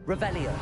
Revelio.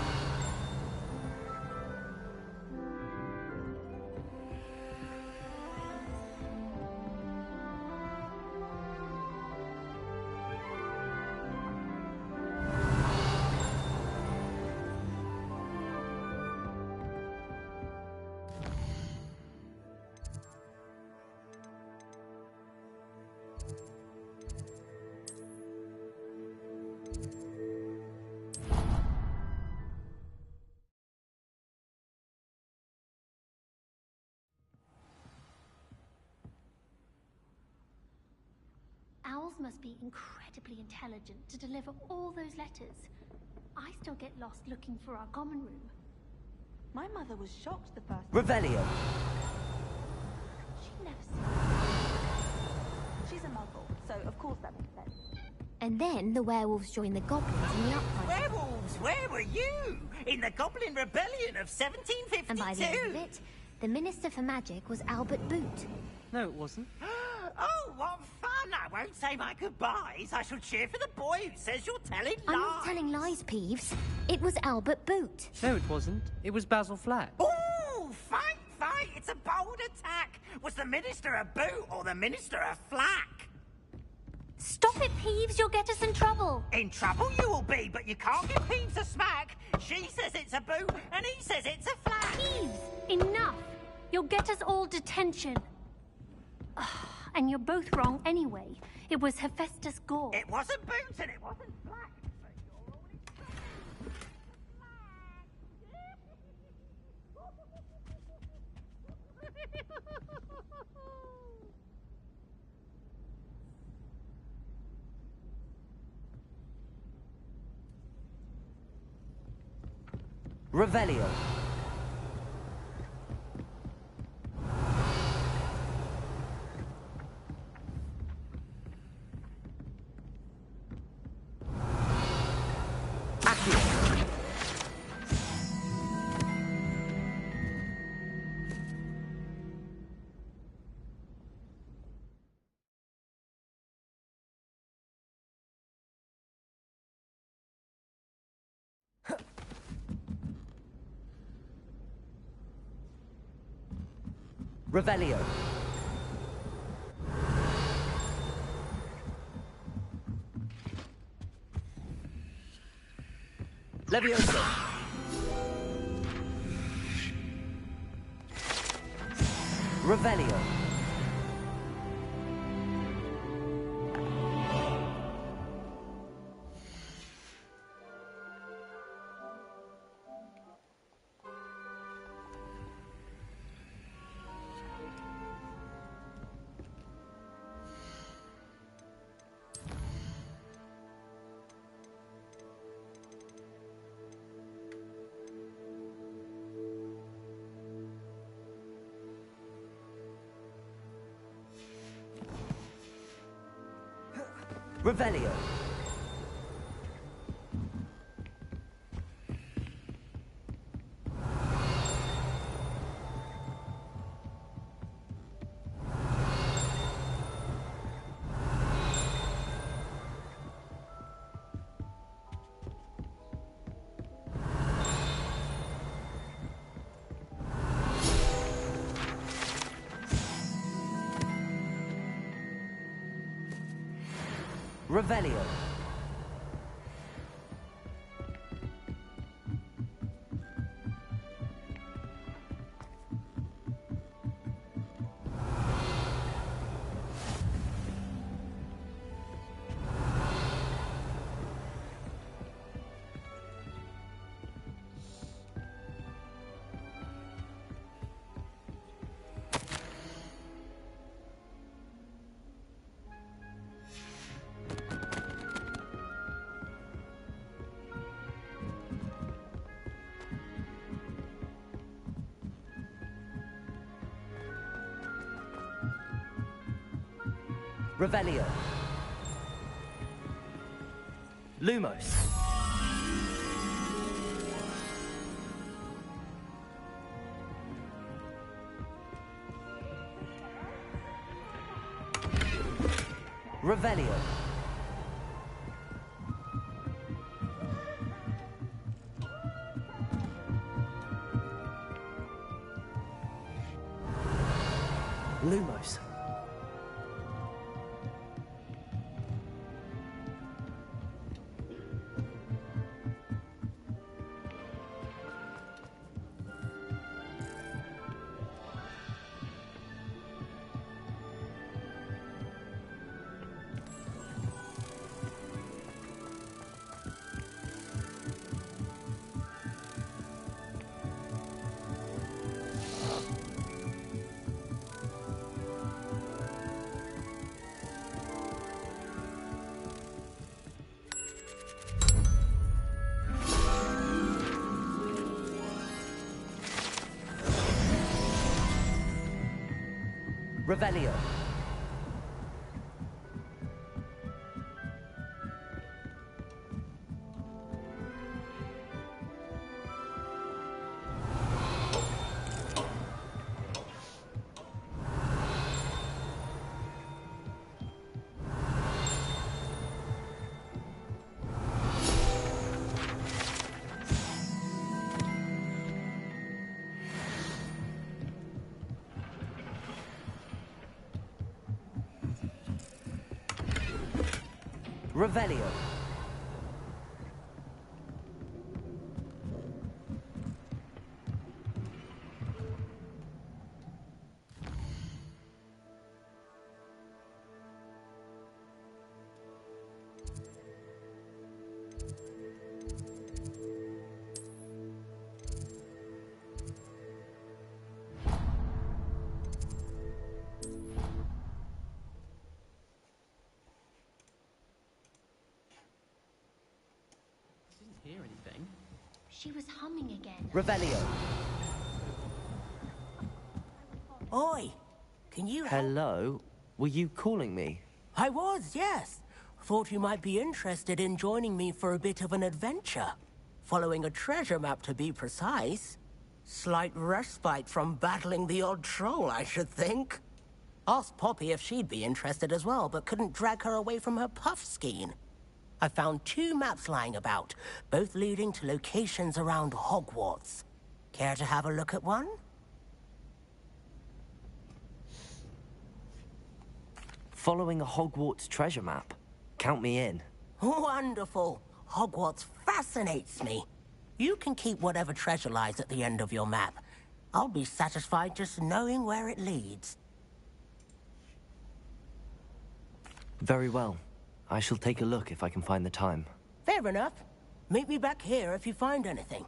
Owls must be incredibly intelligent to deliver all those letters. I still get lost looking for our common room. My mother was shocked the first Revelio. She'd never seen it. She's a muggle, so of course that makes sense. And then the werewolves joined the goblins in the uprising. Werewolves, where were you? In the Goblin Rebellion of 1752? And by the end of it, the Minister for Magic was Albert Boot. No, it wasn't. Oh, what fun! I won't say my goodbyes. I shall cheer for the boy who says you're telling lies. I'm not telling lies, Peeves. It was Albert Boot. No, it wasn't. It was Basil Flack. Oh, fight, fight! It's a bold attack. Was the Minister a boot or the Minister a flack? Stop it, Peeves. You'll get us in trouble. In trouble you will be, but you can't give Peeves a smack. She says it's a boot, and he says it's a flack. Peeves, enough. You'll get us all detention. And you're both wrong anyway. It was Hephaestus Gore. It wasn't boot and it wasn't flack. But you're all Revelio. Revelio. Levioso. Revelio. Revelio. Revelio. Revelio. Lumos. Revelio. Revelio. Revelio. Didn't hear anything. She was humming again. Revelio. Oi, can you help? Hello? Were you calling me? I was, yes. Thought you might be interested in joining me for a bit of an adventure. Following a treasure map, to be precise. Slight respite from battling the odd troll, I should think. Asked Poppy if she'd be interested as well, but couldn't drag her away from her puff skein. I found 2 maps lying about, both leading to locations around Hogwarts. Care to have a look at one? Following a Hogwarts treasure map. Count me in. Wonderful. Hogwarts fascinates me. You can keep whatever treasure lies at the end of your map. I'll be satisfied just knowing where it leads. Very well. I shall take a look if I can find the time. Fair enough. Meet me back here if you find anything.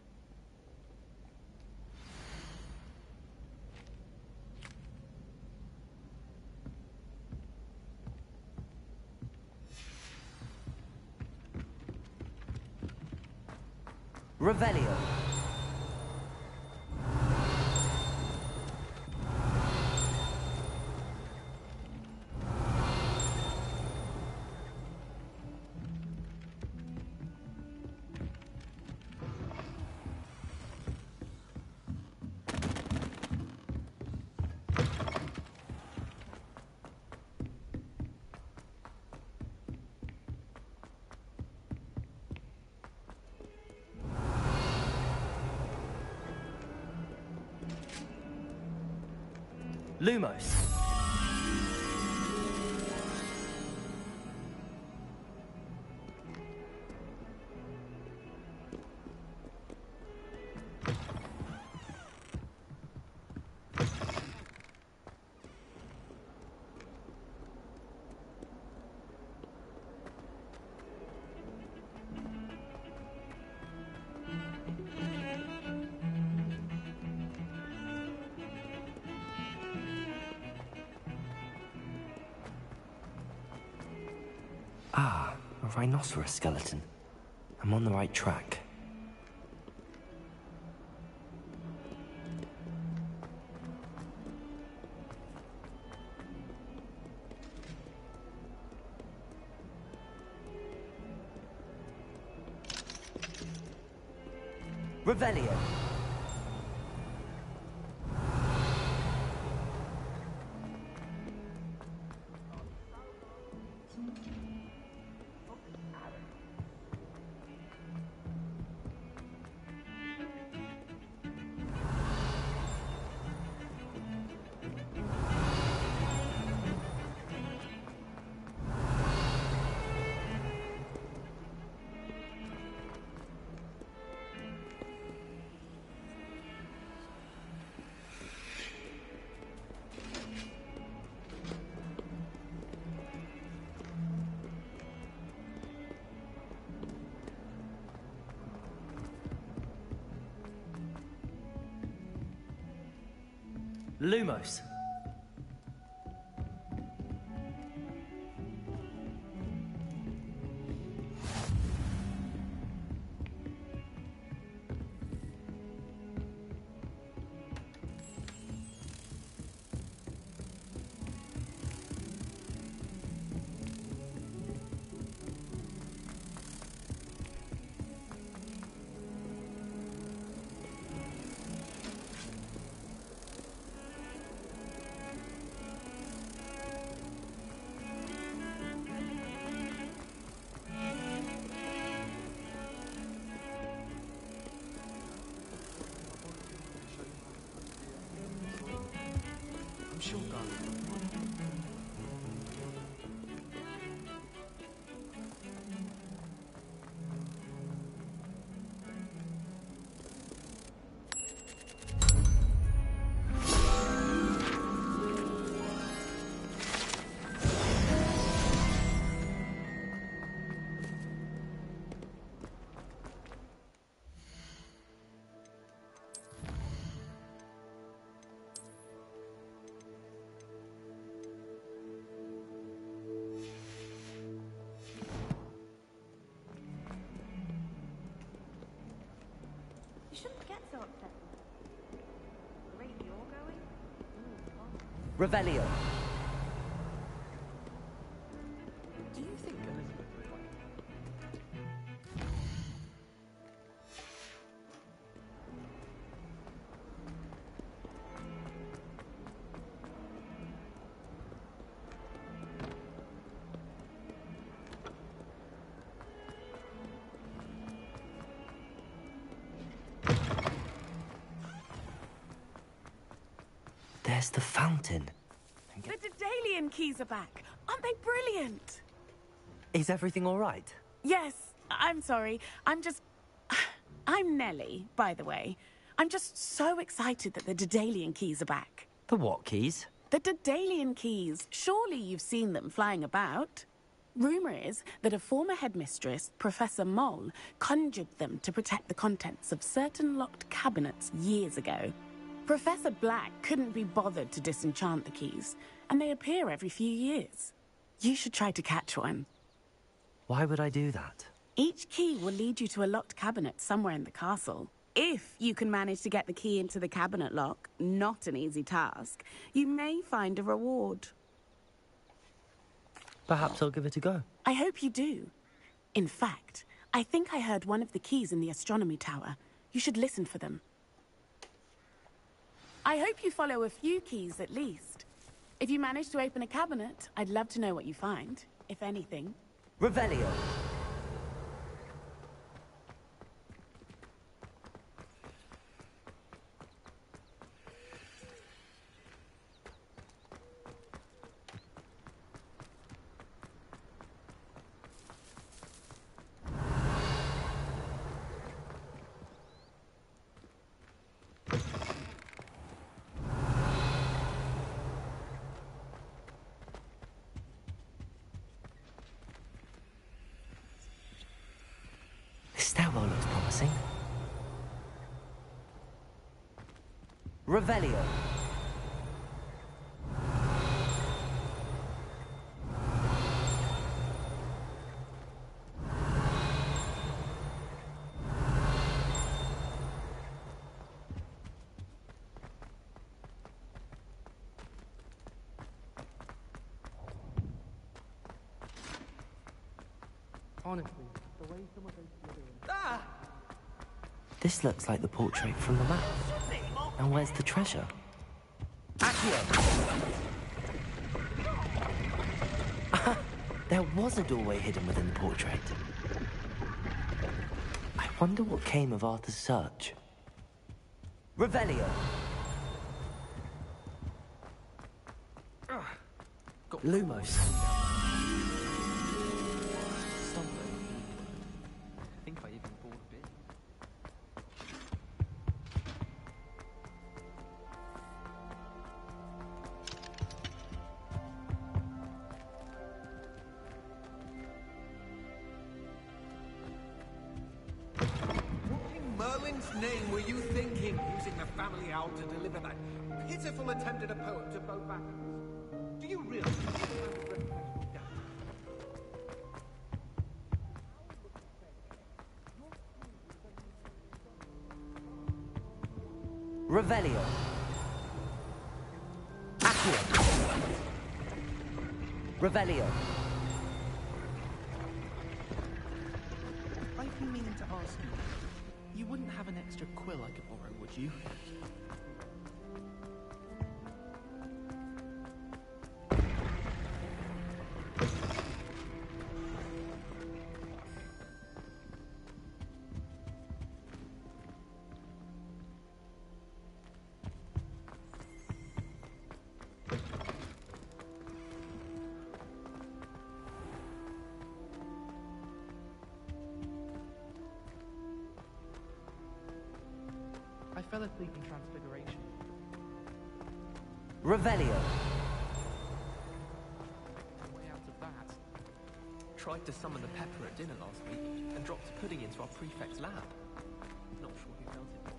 Revelio. Lumos. Ah, a rhinoceros skeleton. I'm on the right track. Revelio. Lumos. Revelio. Do you think Elizabeth would like There's the fountain. The Daedalian keys are back. Aren't they brilliant? Is everything all right? Yes, I'm sorry. I'm Nellie, by the way. I'm just so excited that the Daedalian keys are back. The what keys? The Daedalian keys. Surely you've seen them flying about. Rumour is that a former headmistress, Professor Moll, conjured them to protect the contents of certain locked cabinets years ago. Professor Black couldn't be bothered to disenchant the keys, and they appear every few years. You should try to catch one. Why would I do that? Each key will lead you to a locked cabinet somewhere in the castle. If you can manage to get the key into the cabinet lock, not an easy task, you may find a reward. Perhaps I'll give it a go. I hope you do. In fact, I think I heard one of the keys in the astronomy tower. You should listen for them. I hope you follow a few keys at least. If you manage to open a cabinet, I'd love to know what you find, if anything. Revelio. This stairwell looks promising. Revelio. honestly, the way some of those people This looks like the portrait from the map. And where's the treasure? Accio! There was a doorway hidden within the portrait. I wonder what came of Arthur's search. Revelio! Lumos. stumbling. I think I even bought a bit. What in Merlin's name were you thinking, using the family owl to deliver that pitiful attempt at a poem to Beauxbatons? Do you really think this kind of reputation will damage? Revelio. Accio. Revelio. I've been meaning to ask you. You wouldn't have an extra quill I could borrow, would you? I fell asleep in Transfiguration. Revelio. The way out of that. Tried to summon the pepper at dinner last week and dropped pudding into our prefect's lab. Not sure who felt it was.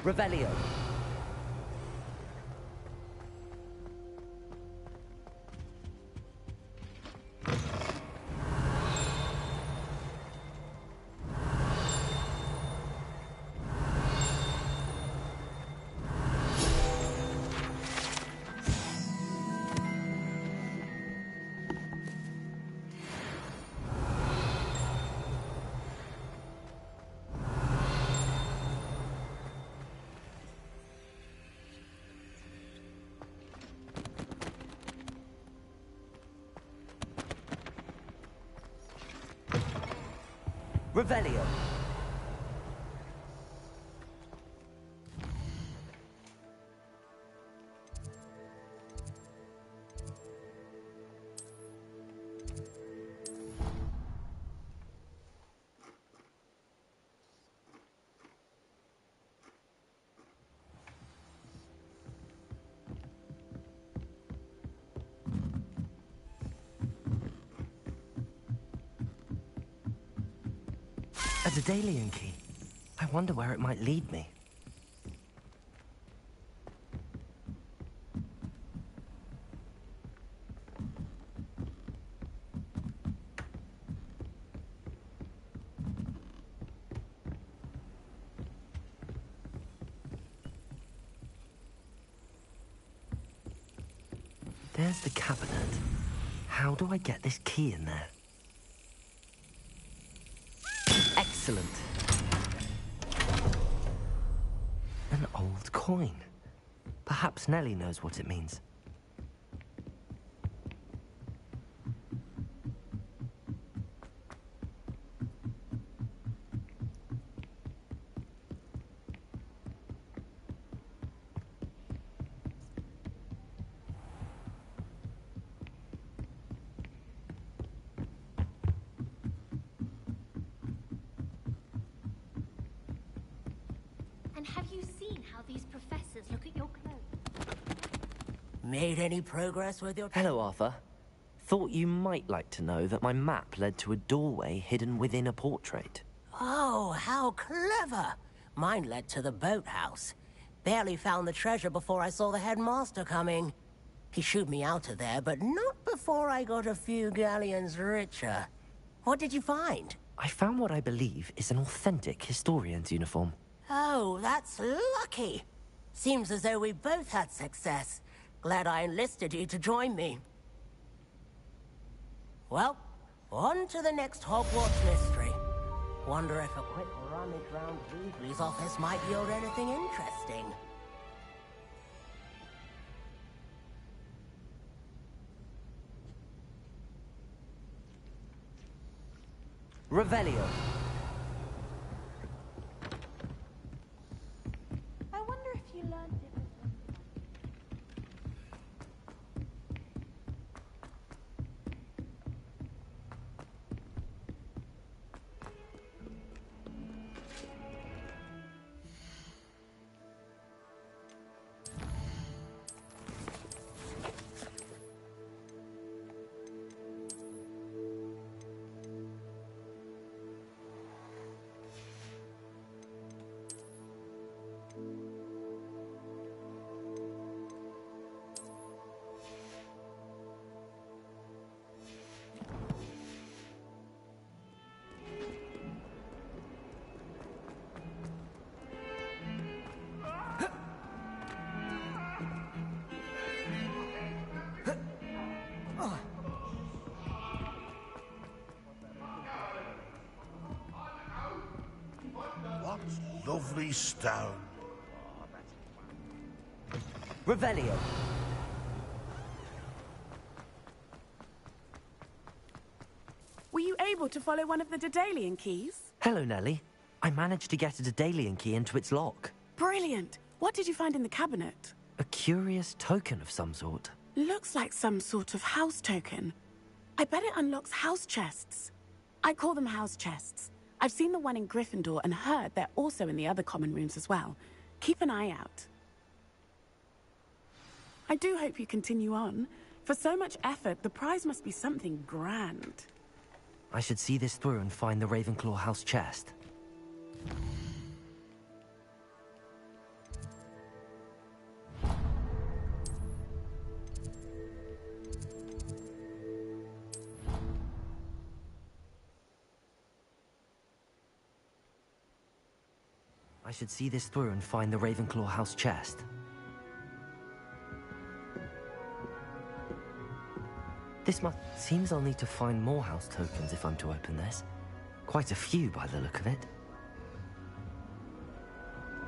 Revelio. Revelio. A Daedalian key. I wonder where it might lead me. There's the cabinet. How do I get this key in there? Excellent. An old coin. Perhaps Nellie knows what it means. And have you seen how these professors look at your clothes? Made any progress with your... Hello, Arthur. Thought you might like to know that my map led to a doorway hidden within a portrait. Oh, how clever! Mine led to the boathouse. Barely found the treasure before I saw the headmaster coming. He shooed me out of there, but not before I got a few galleons richer. What did you find? I found what I believe is an authentic historian's uniform. Oh, that's lucky. Seems as though we both had success. Glad I enlisted you to join me. Well, on to the next Hogwarts mystery. Wonder if a quick rummage round Weasley's office might yield anything interesting. Revelio. I wonder if you learned it with them. What lovely stone. Revelio. Were you able to follow one of the Daedalian keys? Hello, Nellie. I managed to get a Daedalian key into its lock. Brilliant! What did you find in the cabinet? A curious token of some sort. Looks like some sort of house token. I bet it unlocks house chests. I call them house chests. I've seen the one in Gryffindor and heard they're also in the other common rooms as well. Keep an eye out. I do hope you continue on. For so much effort, the prize must be something grand. I should see this through and find the Ravenclaw house chest. I should see this through and find the Ravenclaw house chest. Seems I'll need to find more house tokens if I'm to open this. Quite a few by the look of it.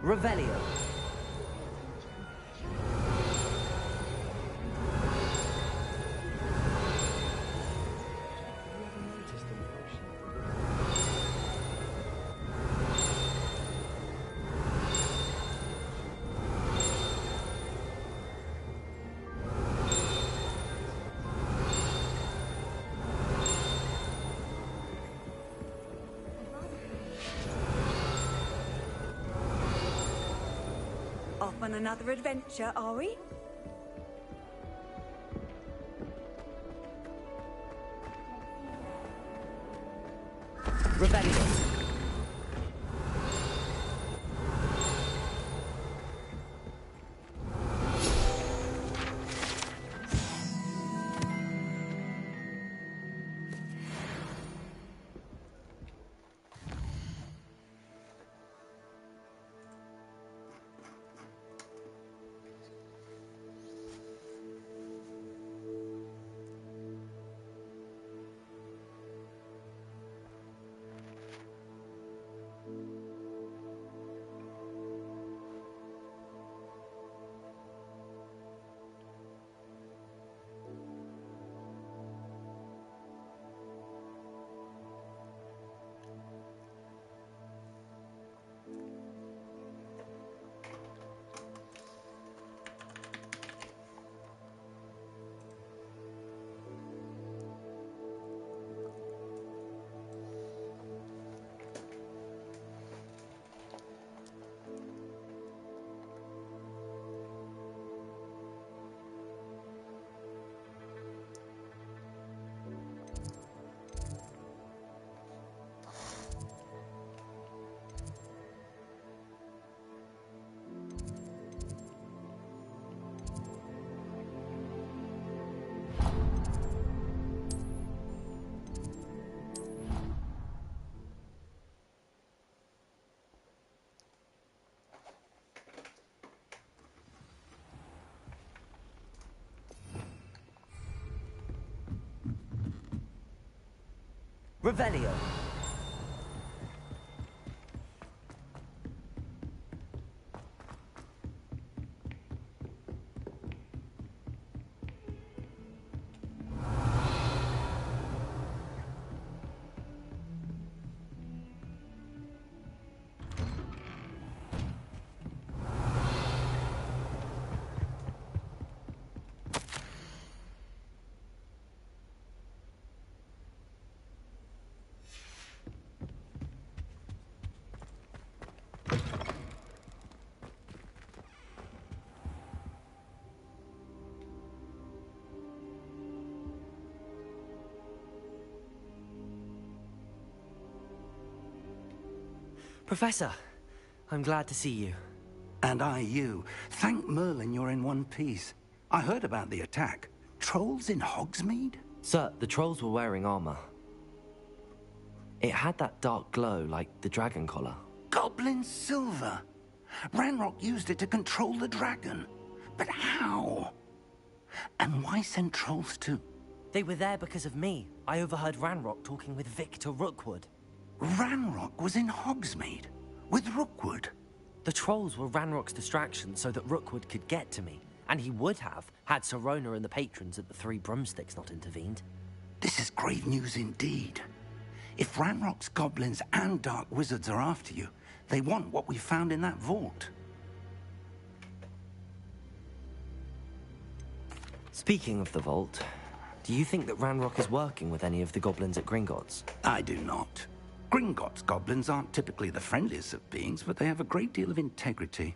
Revelio. Off on another adventure, are we? Rebellion. Revelio. Professor, I'm glad to see you. And I you. Thank Merlin you're in one piece. I heard about the attack. Trolls in Hogsmeade? Sir, the trolls were wearing armor. It had that dark glow like the dragon collar. Goblin silver. Ranrock used it to control the dragon. But how? And why send trolls too? They were there because of me. I overheard Ranrock talking with Victor Rookwood. Ranrock was in Hogsmeade? With Rookwood? The trolls were Ranrock's distraction so that Rookwood could get to me. And he would have, had Sirona and the patrons at the Three Broomsticks not intervened. This is grave news indeed. If Ranrock's goblins and dark wizards are after you, they want what we found in that vault. Speaking of the vault, do you think that Ranrock is working with any of the goblins at Gringotts? I do not. Gringotts goblins aren't typically the friendliest of beings, but they have a great deal of integrity.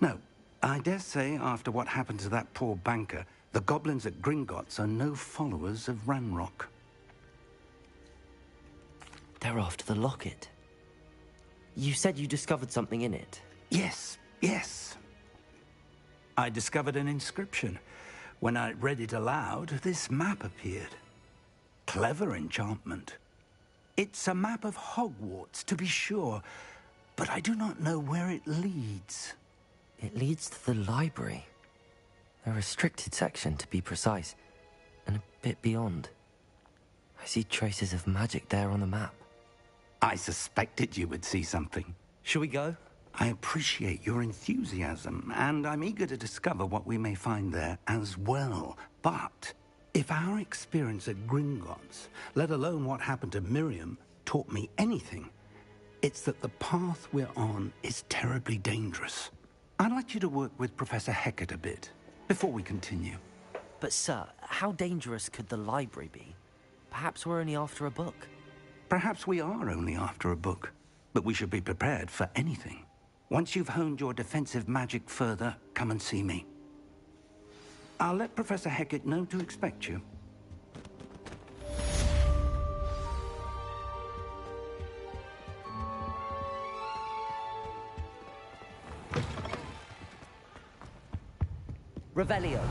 No, I dare say after what happened to that poor banker, the goblins at Gringotts are no followers of Ranrock. They're after the locket. You said you discovered something in it. Yes, yes. I discovered an inscription. When I read it aloud, this map appeared. Clever enchantment. It's a map of Hogwarts, to be sure, but I do not know where it leads. It leads to the library. A restricted section, to be precise, and a bit beyond. I see traces of magic there on the map. I suspected you would see something. Shall we go? I appreciate your enthusiasm, and I'm eager to discover what we may find there as well. But if our experience at Gringotts, let alone what happened to Miriam, taught me anything, it's that the path we're on is terribly dangerous. I'd like you to work with Professor Hecat a bit before we continue. But, sir, how dangerous could the library be? Perhaps we're only after a book. Perhaps we are only after a book, but we should be prepared for anything. Once you've honed your defensive magic further, come and see me. I'll let Professor Hecat know to expect you. Revelio.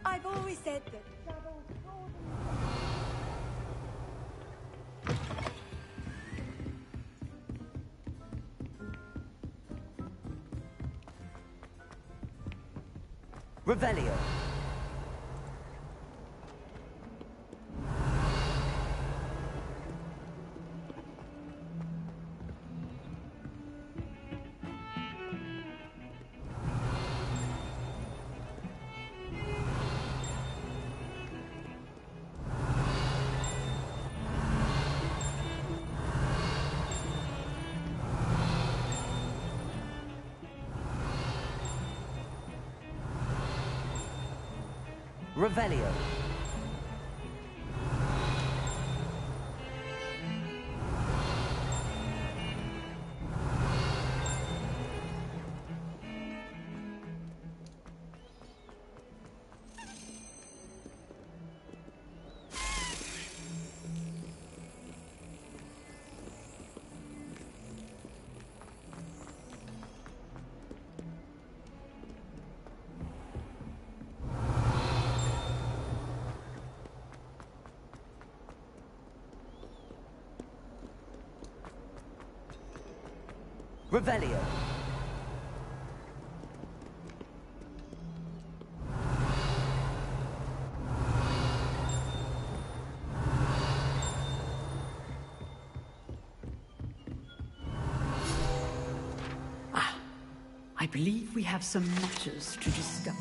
I've always said that. Revelio. Revelio. Revelio. I believe we have some matters to discuss.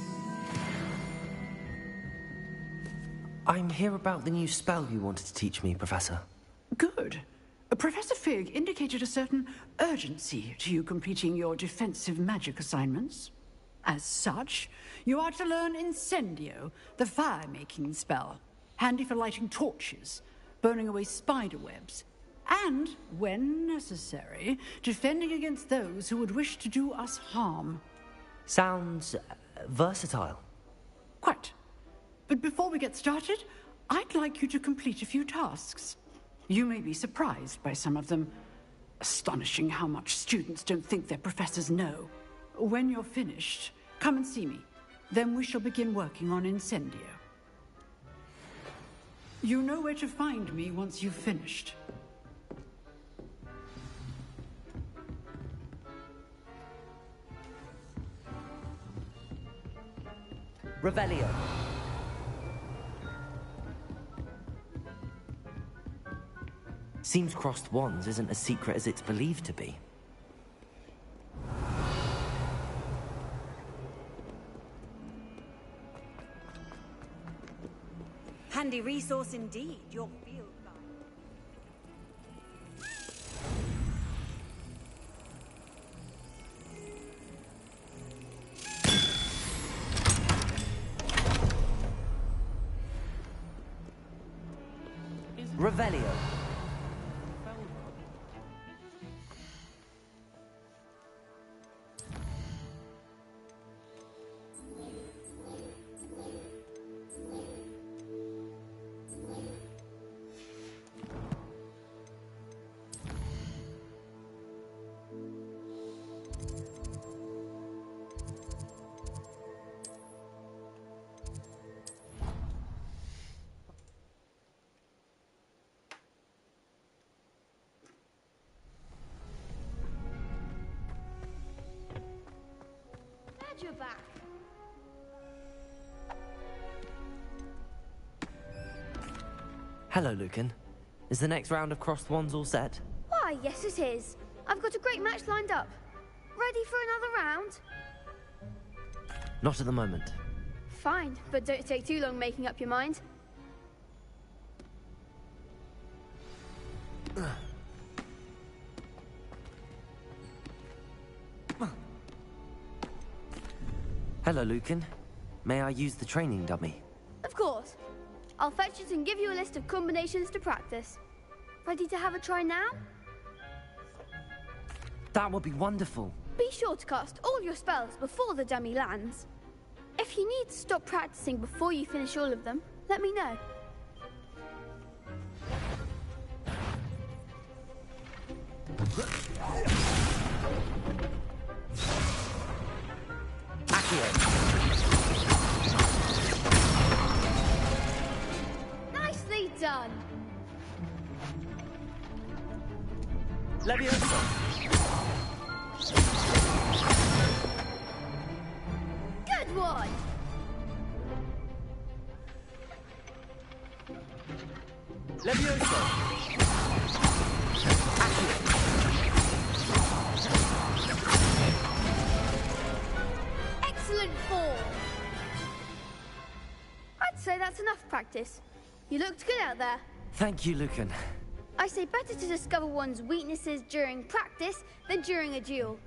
I'm here about the new spell you wanted to teach me, Professor. Good. Professor Fig indicated a certain urgency to you completing your defensive magic assignments. As such, you are to learn Incendio, the fire-making spell, handy for lighting torches, burning away spider webs, and, when necessary, defending against those who would wish to do us harm. Sounds versatile. Quite. But before we get started, I'd like you to complete a few tasks. You may be surprised by some of them. Astonishing how much students don't think their professors know. When you're finished, come and see me. Then we shall begin working on Incendio. You know where to find me once you've finished. Revelio. Seems crossed wands isn't as secret as it's believed to be. Handy resource indeed, your field guide. Revelio. back. Hello, Lucan. Is the next round of crossed wands all set? Why, yes it is. I've got a great match lined up. Ready for another round? Not at the moment. Fine, but don't take too long making up your mind. Hello, Lucan. May I use the training dummy? Of course. I'll fetch it and give you a list of combinations to practice. Ready to have a try now? That would be wonderful. Be sure to cast all your spells before the dummy lands. If you need to stop practicing before you finish all of them, let me know. Nicely done. Leviosa. Good one. Leviosa. Excellent form. I'd say that's enough practice. You looked good out there. Thank you, Lucan. I say better to discover one's weaknesses during practice than during a duel.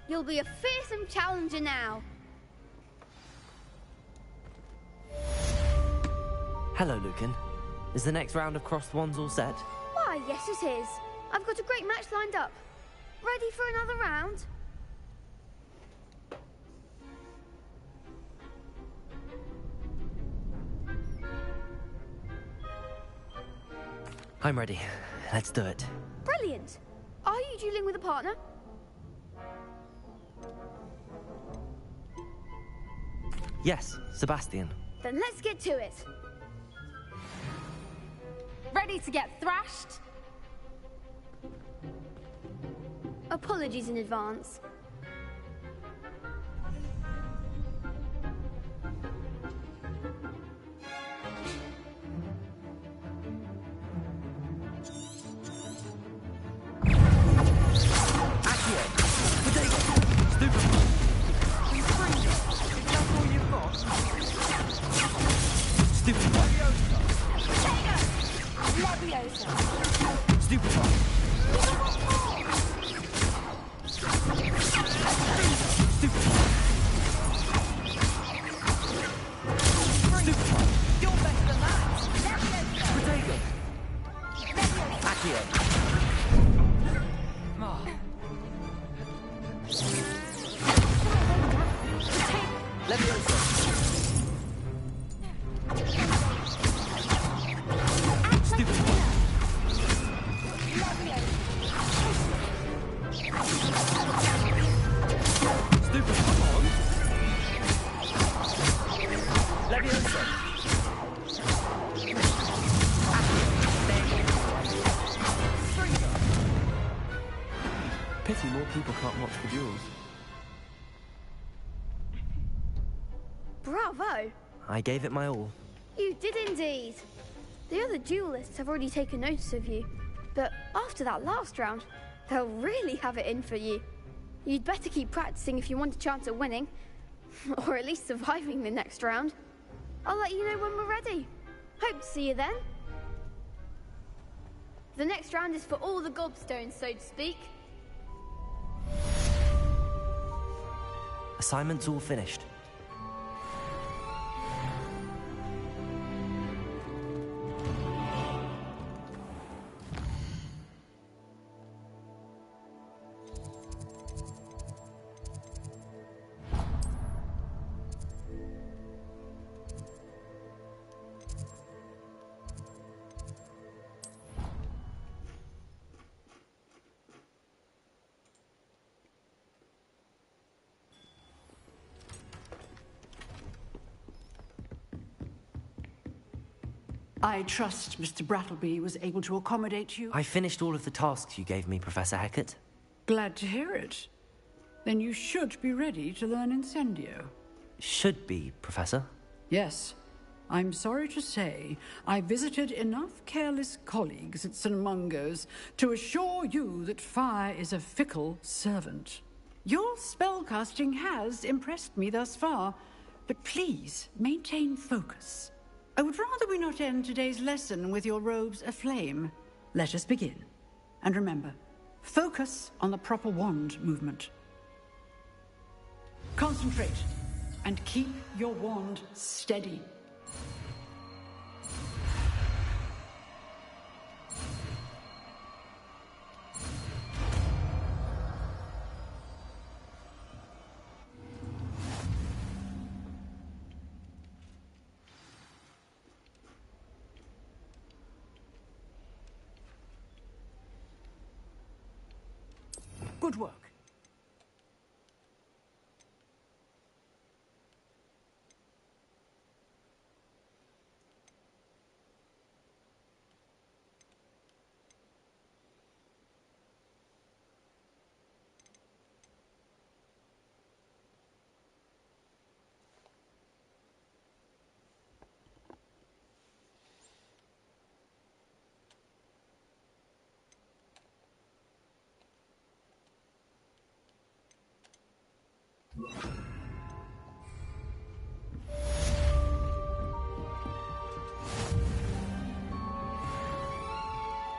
You'll be a fearsome challenger now. Hello, Lucan. Is the next round of crossed wands all set? Why, yes it is. I've got a great match lined up. Ready for another round? I'm ready. Let's do it. Brilliant. Are you dueling with a partner? Yes, Sebastian. Then let's get to it. Ready to get thrashed? Apologies in advance. Pity more people can't watch the duels. Bravo! I gave it my all. You did indeed. The other duelists have already taken notice of you, but after that last round, they'll really have it in for you. You'd better keep practicing if you want a chance at winning, or at least surviving the next round. I'll let you know when we're ready. Hope to see you then. The next round is for all the gobstones, so to speak. Assignment's all finished. I trust Mr. Brattleby was able to accommodate you. I finished all of the tasks you gave me, Professor Hecat. Glad to hear it. then you should be ready to learn Incendio. Should be, Professor. Yes. I'm sorry to say, I visited enough careless colleagues at St. Mungo's to assure you that fire is a fickle servant. Your spellcasting has impressed me thus far, but please maintain focus. I would rather we not end today's lesson with your robes aflame. Let us begin. And remember, focus on the proper wand movement. Concentrate, and keep your wand steady. Good work.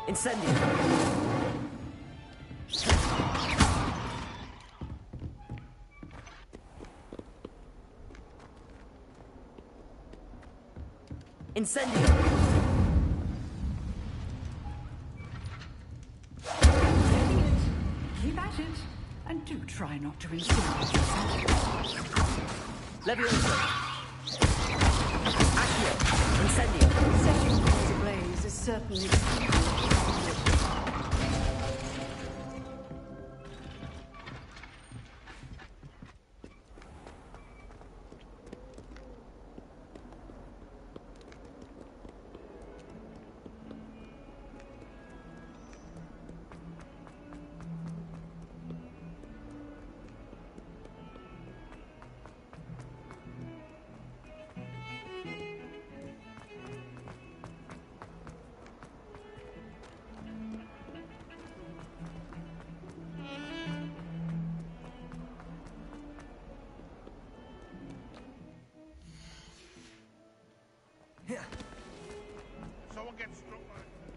Incendio! Incendio! Keep at it, and do try not to intimidate yourself. Levioso! Accio! Incendio! Setting things ablaze is certainly...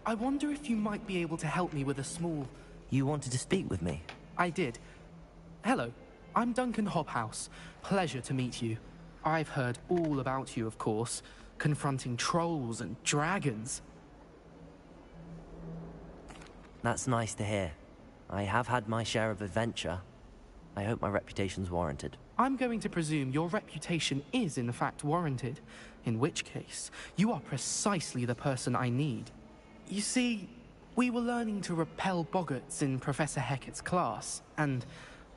I wonder if you might be able to help me with a small... You wanted to speak with me? I did. Hello, I'm Duncan Hobhouse. Pleasure to meet you. I've heard all about you, of course, confronting trolls and dragons. That's nice to hear. I have had my share of adventure. I hope my reputation's warranted. I'm going to presume your reputation is in fact warranted, in which case, you are precisely the person I need. You see, we were learning to repel boggarts in Professor Hecat's class, and,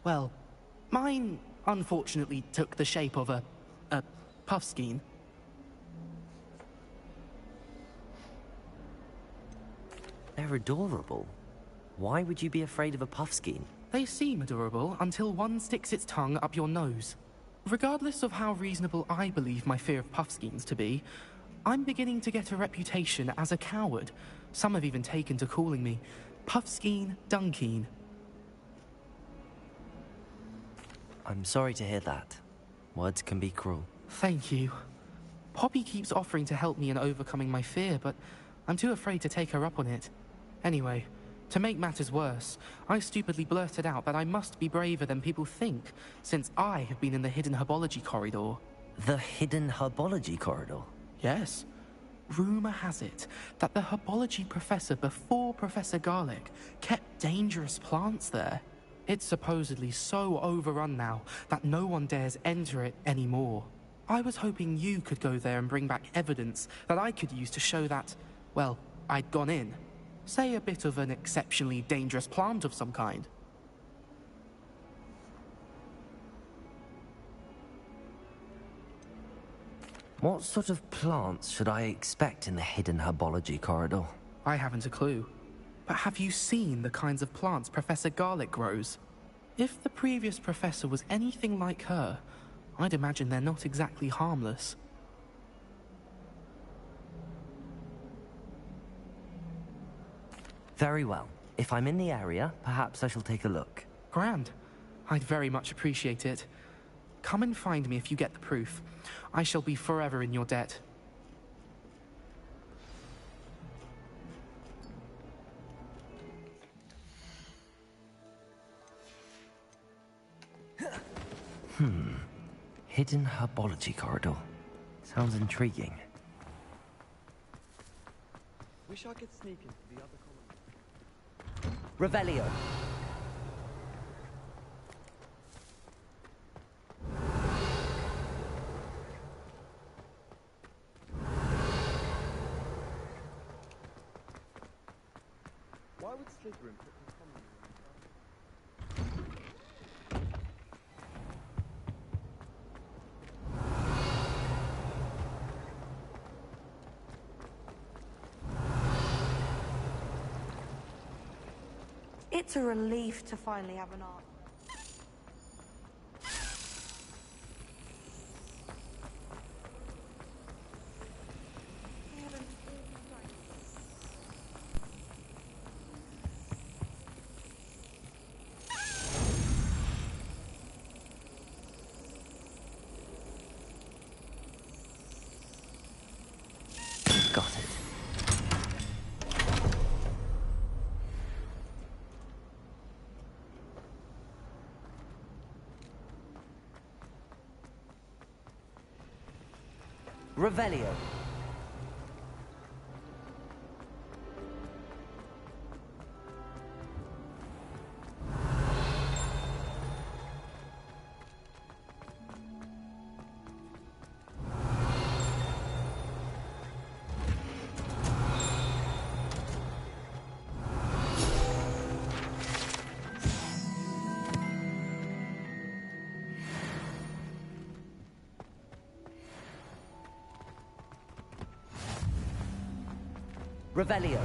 well, mine unfortunately took the shape of a puffskein. They're adorable. Why would you be afraid of a puffskein? They seem adorable until one sticks its tongue up your nose. Regardless of how reasonable I believe my fear of puffskeins to be, I'm beginning to get a reputation as a coward. Some have even taken to calling me Puffskein Dunkeen. I'm sorry to hear that. Words can be cruel. Thank you. Poppy keeps offering to help me in overcoming my fear, but I'm too afraid to take her up on it. Anyway, to make matters worse, I stupidly blurted out that I must be braver than people think, since I have been in the hidden herbology corridor. The hidden herbology corridor? Yes. Rumour has it that the herbology professor before Professor Garlic kept dangerous plants there. It's supposedly so overrun now that no one dares enter it anymore. I was hoping you could go there and bring back evidence that I could use to show that, well, I'd gone in. Say a bit of an exceptionally dangerous plant of some kind. What sort of plants should I expect in the hidden herbology corridor? I haven't a clue. But have you seen the kinds of plants Professor Garlic grows? If the previous professor was anything like her, I'd imagine they're not exactly harmless. Very well. If I'm in the area, perhaps I shall take a look. Grand. I'd very much appreciate it. Come and find me if you get the proof. I shall be forever in your debt. Hidden herbology corridor. Sounds intriguing. Wish I could sneak into the other column. Revelio. Why would Slytherin put this common room? It's a relief to finally have an art. Got it. Revelio. Revelio.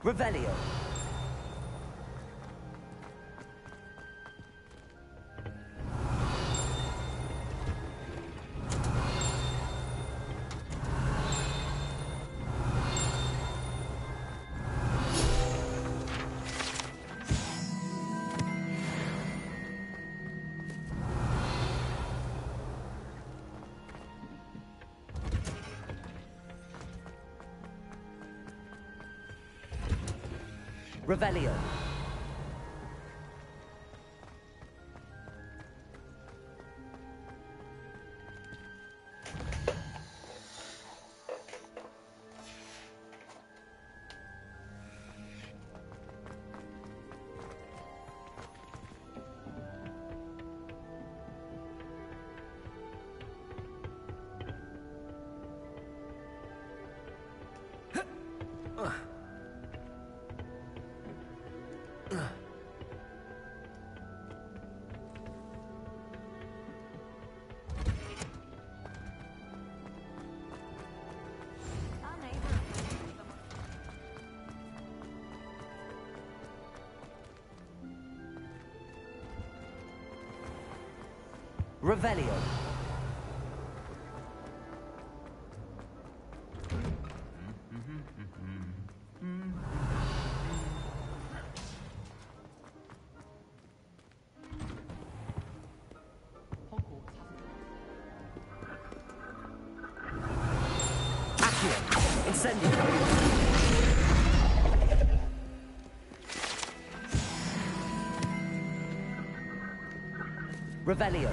Revelio. Revelio. Revelio. Accio. Incendio. Revelio.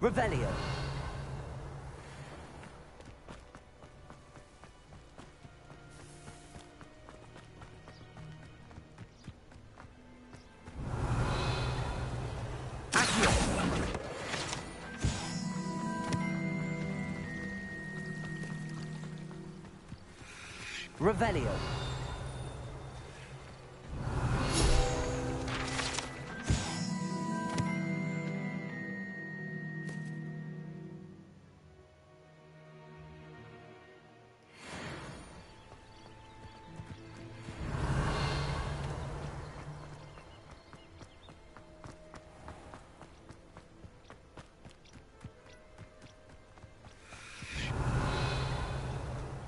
Revelio. Revelio.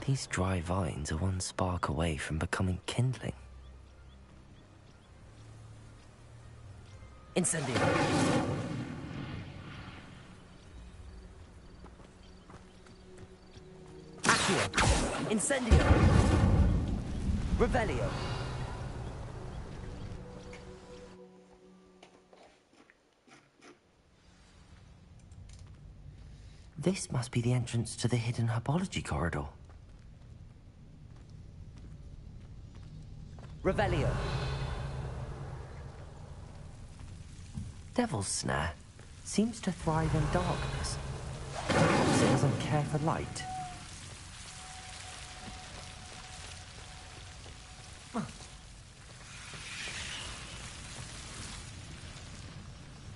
These dry vines are one spark away from becoming kindling. Incendio. Accio. Incendio. Revelio. This must be the entrance to the hidden herbology corridor. Revelio. Devil's Snare seems to thrive in darkness. Perhaps it doesn't care for light.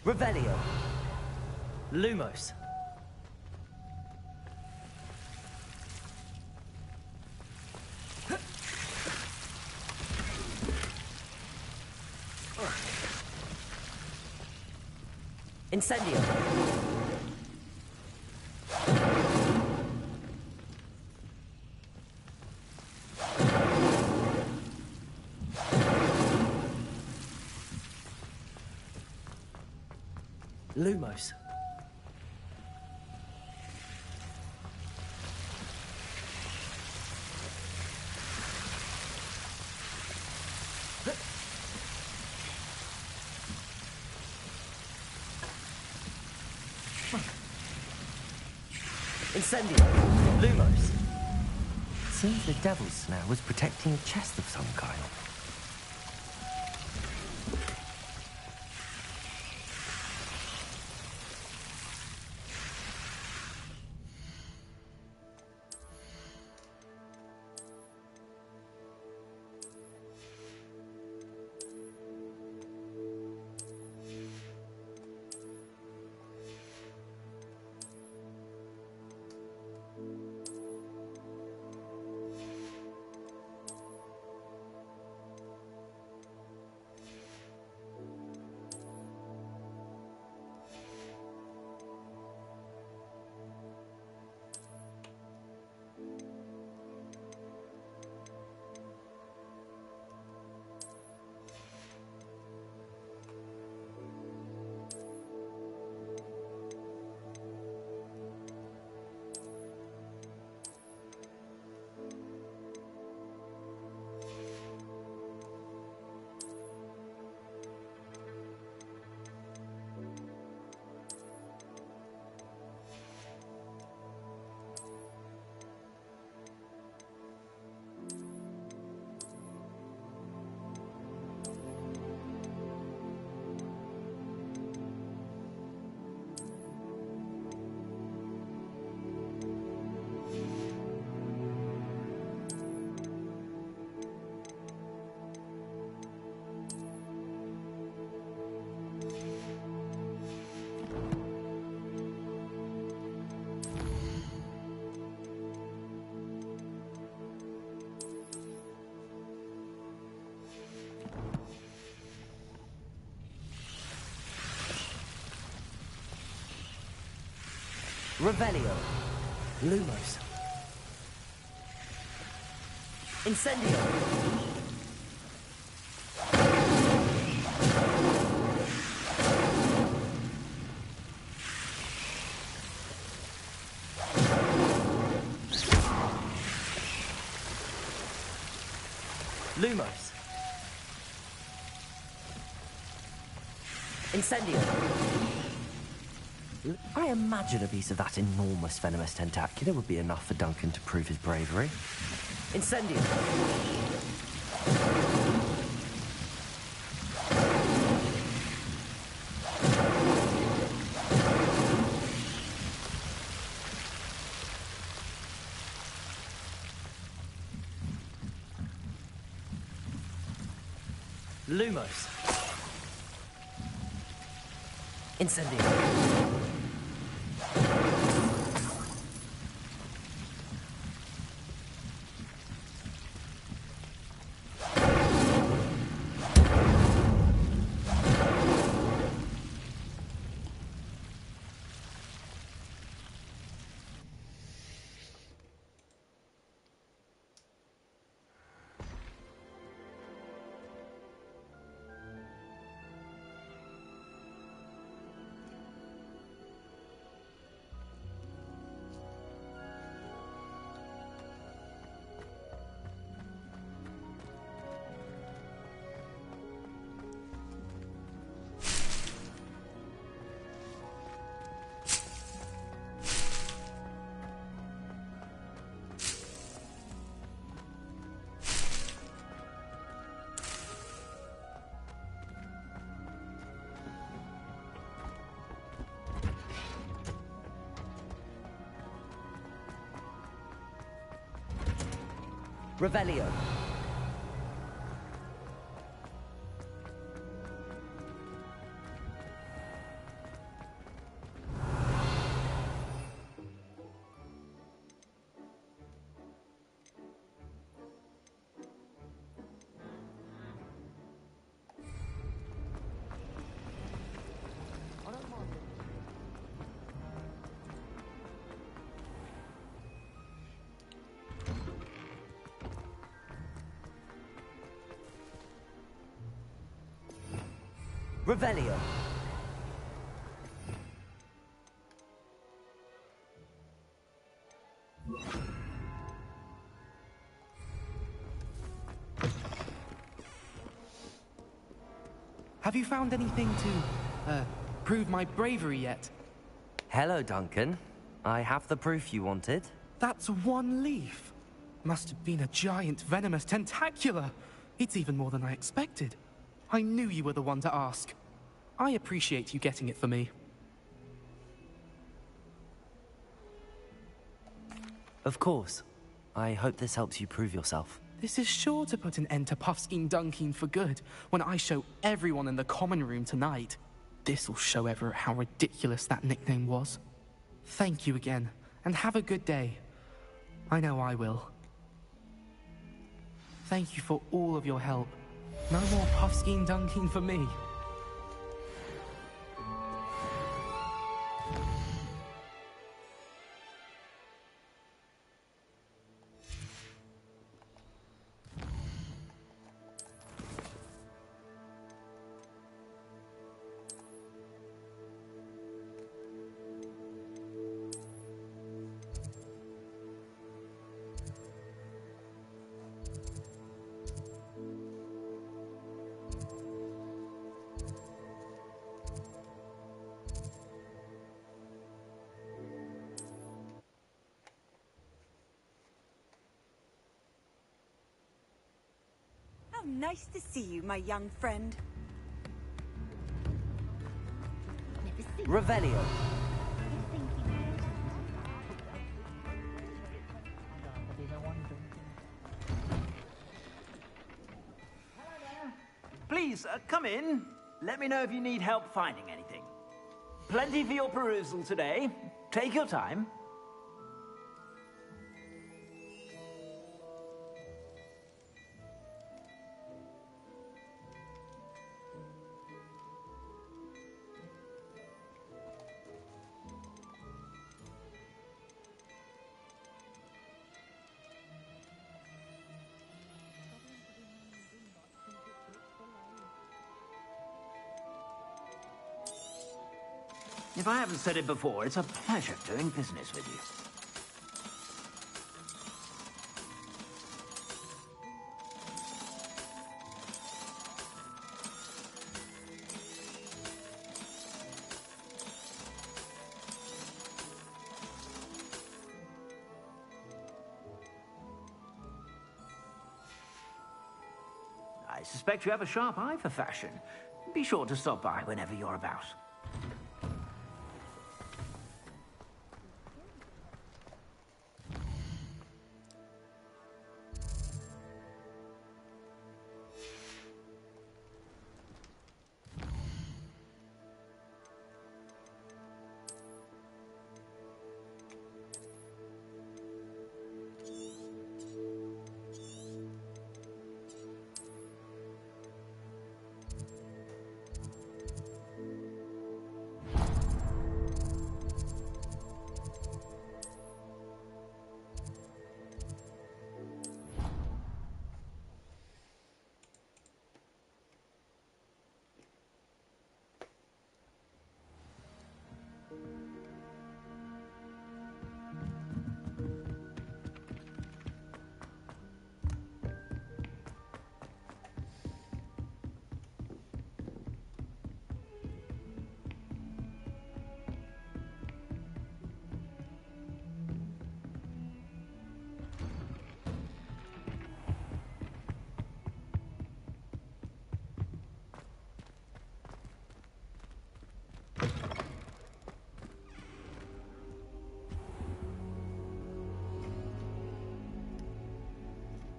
Revelio. Lumos. Incendio. Lumos. Incendio. Lumos. Seems the Devil's Snare was protecting a chest of some kind. Revelio. Lumos. Incendio. Lumos. Incendio. I imagine a piece of that enormous venomous tentacular would be enough for Duncan to prove his bravery. Incendio! Lumos. Incendio. Revelio. Revelio. Have you found anything to, prove my bravery yet? Hello, Duncan. I have the proof you wanted. That's one leaf. Must have been a giant venomous tentacula. It's even more than I expected. I knew you were the one to ask. I appreciate you getting it for me. Of course. I hope this helps you prove yourself. This is sure to put an end to Puffskein Dunkin for good when I show everyone in the common room tonight. This'll show Everett how ridiculous that nickname was. Thank you again, and have a good day. I know I will. Thank you for all of your help. No more Puffskein Dunkin for me. Nice to see you, my young friend. Revelio. Please, come in. Let me know if you need help finding anything. Plenty for your perusal today. Take your time. If I haven't said it before, it's a pleasure doing business with you. suspect you have a sharp eye for fashion. Be sure to stop by whenever you're about.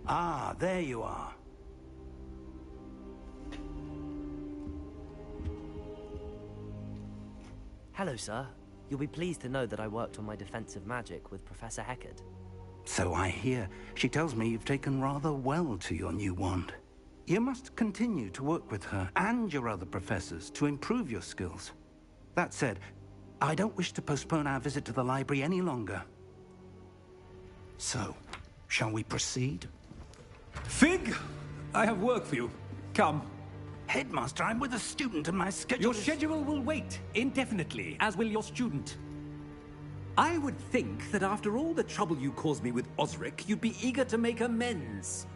Ah, there you are. Hello, sir. You'll be pleased to know that I worked on my defensive magic with Professor Heckard. So I hear. She tells me you've taken rather well to your new wand. You must continue to work with her and your other professors to improve your skills. That said, I don't wish to postpone our visit to the library any longer. So, shall we proceed? Fig, I have work for you. Come. Headmaster, I'm with a student and my schedule Your schedule will wait indefinitely, as will your student. I would think that after all the trouble you caused me with Osric, you'd be eager to make amends.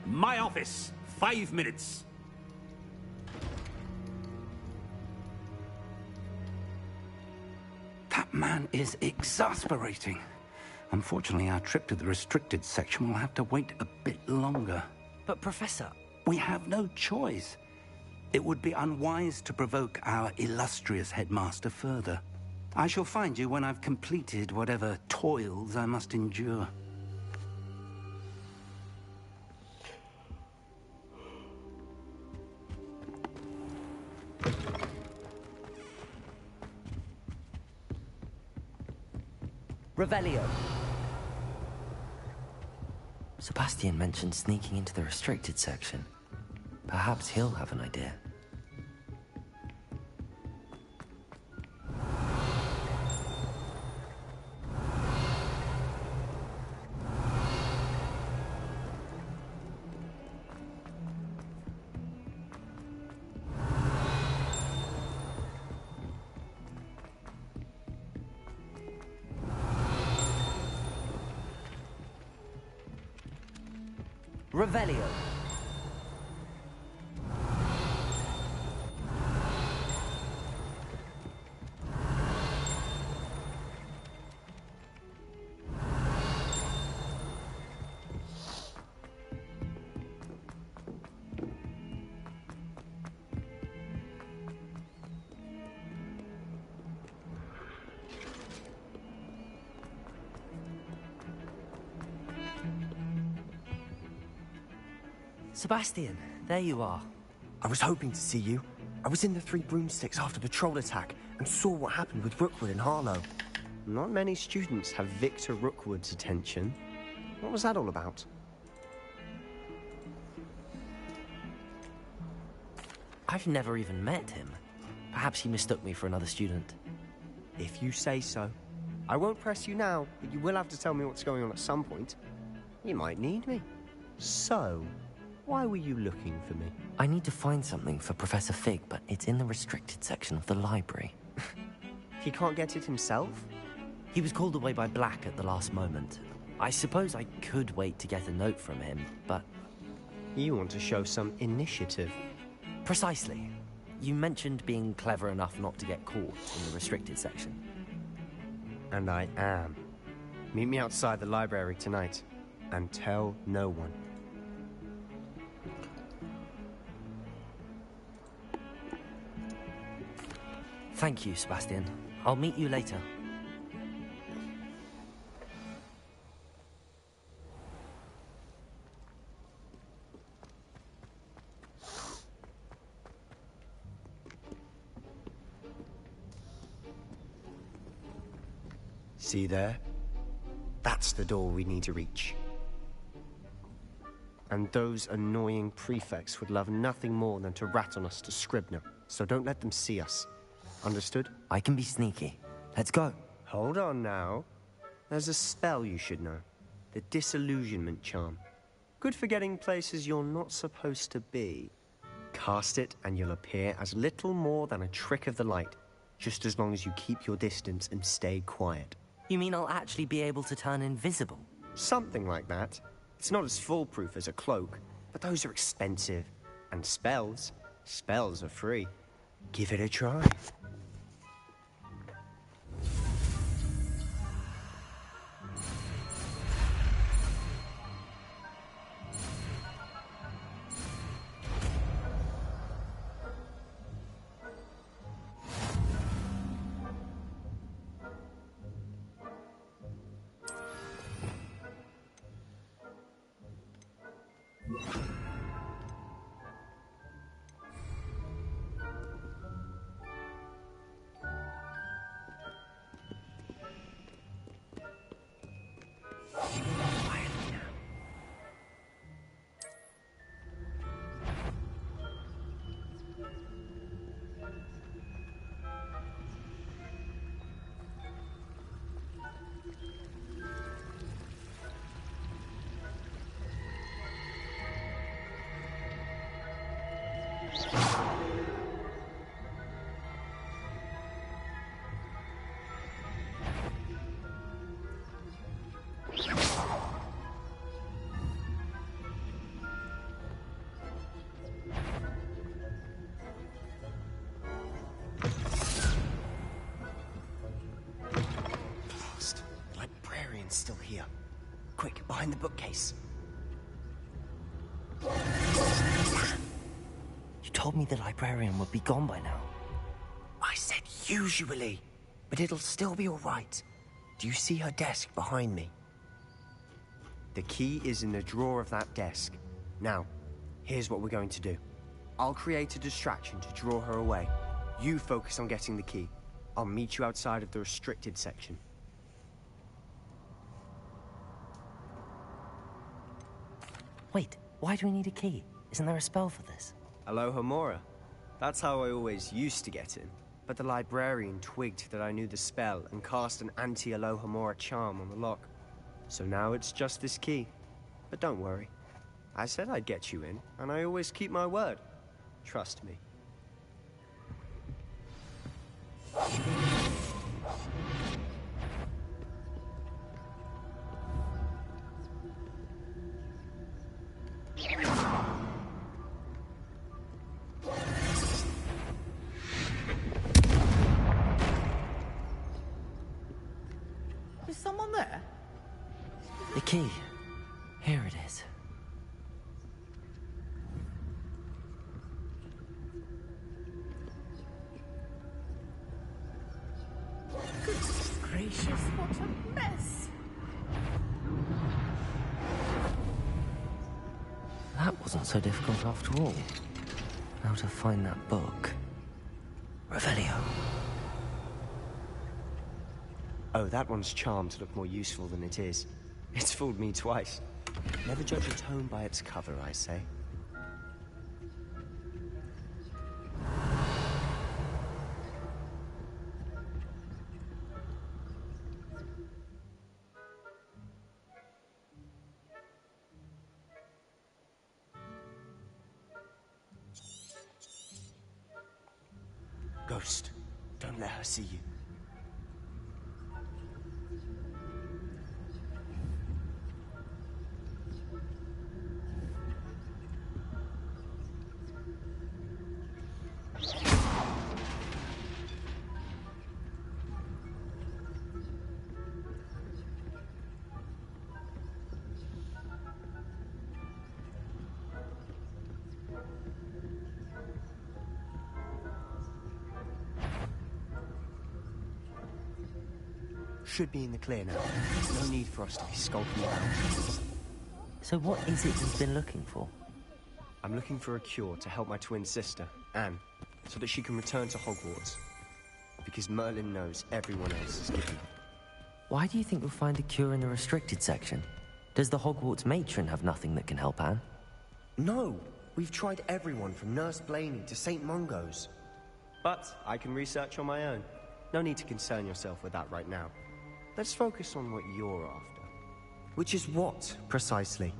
My office, 5 minutes. That man is exasperating. Unfortunately, our trip to the restricted section will have to wait a bit longer. But, Professor... We have no choice. It would be unwise to provoke our illustrious headmaster further. I shall find you when I've completed whatever toils I must endure. Revelio. Sebastian mentioned sneaking into the restricted section. Perhaps he'll have an idea. Revelio. Sebastian, there you are. I was hoping to see you. I was in the Three Broomsticks after the troll attack and saw what happened with Rookwood and Harlow. Not many students have Victor Rookwood's attention. What was that all about? I've never even met him. Perhaps he mistook me for another student. If you say so. I won't press you now, but you will have to tell me what's going on at some point. You might need me. So, why were you looking for me? I need to find something for Professor Fig, but it's in the restricted section of the library. He can't get it himself? He was called away by Black at the last moment. I suppose I could wait to get a note from him, but... You want to show some initiative. Precisely. You mentioned being clever enough not to get caught in the restricted section. And I am. Meet me outside the library tonight, and tell no one. Thank you, Sebastian. I'll meet you later. See there? That's the door we need to reach. And those annoying prefects would love nothing more than to rat on us to Scribner, so don't let them see us. Understood? I can be sneaky. Let's go. Hold on now. There's a spell you should know. The Disillusionment Charm. Good for getting places you're not supposed to be. Cast it and you'll appear as little more than a trick of the light, just as long as you keep your distance and stay quiet. You mean I'll actually be able to turn invisible? Something like that. It's not as foolproof as a cloak, but those are expensive. And spells are free. Give it a try. Still here. Quick, behind the bookcase. You told me the librarian would be gone by now. I said usually, but it'll still be all right. Do you see her desk behind me? The key is in the drawer of that desk. Now, here's what we're going to do. I'll create a distraction to draw her away. You focus on getting the key. I'll meet you outside of the restricted section. Wait, why do we need a key? Isn't there a spell for this? Alohomora. That's how I always used to get in. But the librarian twigged that I knew the spell and cast an anti-Alohomora charm on the lock. So now it's just this key. But don't worry. I said I'd get you in, and I always keep my word. Trust me. Is someone there? The key. Here it is. Goodness gracious, what a mess! That wasn't so difficult after all. Now to find that book. Revelio. Oh, that one's charmed to look more useful than it is. It's fooled me twice. Never judge a tome by its cover, I say. Ghost, don't let her see you. should be in the clear now. No need for us to be skulking around. So what is it you've been looking for? I'm looking for a cure to help my twin sister, Anne, so that she can return to Hogwarts. Because Merlin knows everyone else is given up. Why do you think we'll find a cure in the restricted section? Does the Hogwarts matron have nothing that can help Anne? No! We've tried everyone from Nurse Blaney to St. Mungo's. But I can research on my own. No need to concern yourself with that right now. Let's focus on what you're after. Which is what, precisely?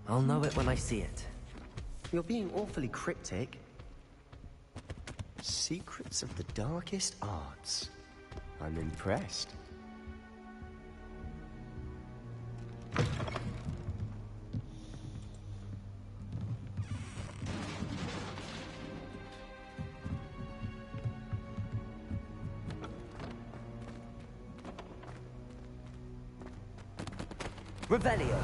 I'll know it when I see it. You're being awfully cryptic. Secrets of the darkest arts. I'm impressed. Revelio.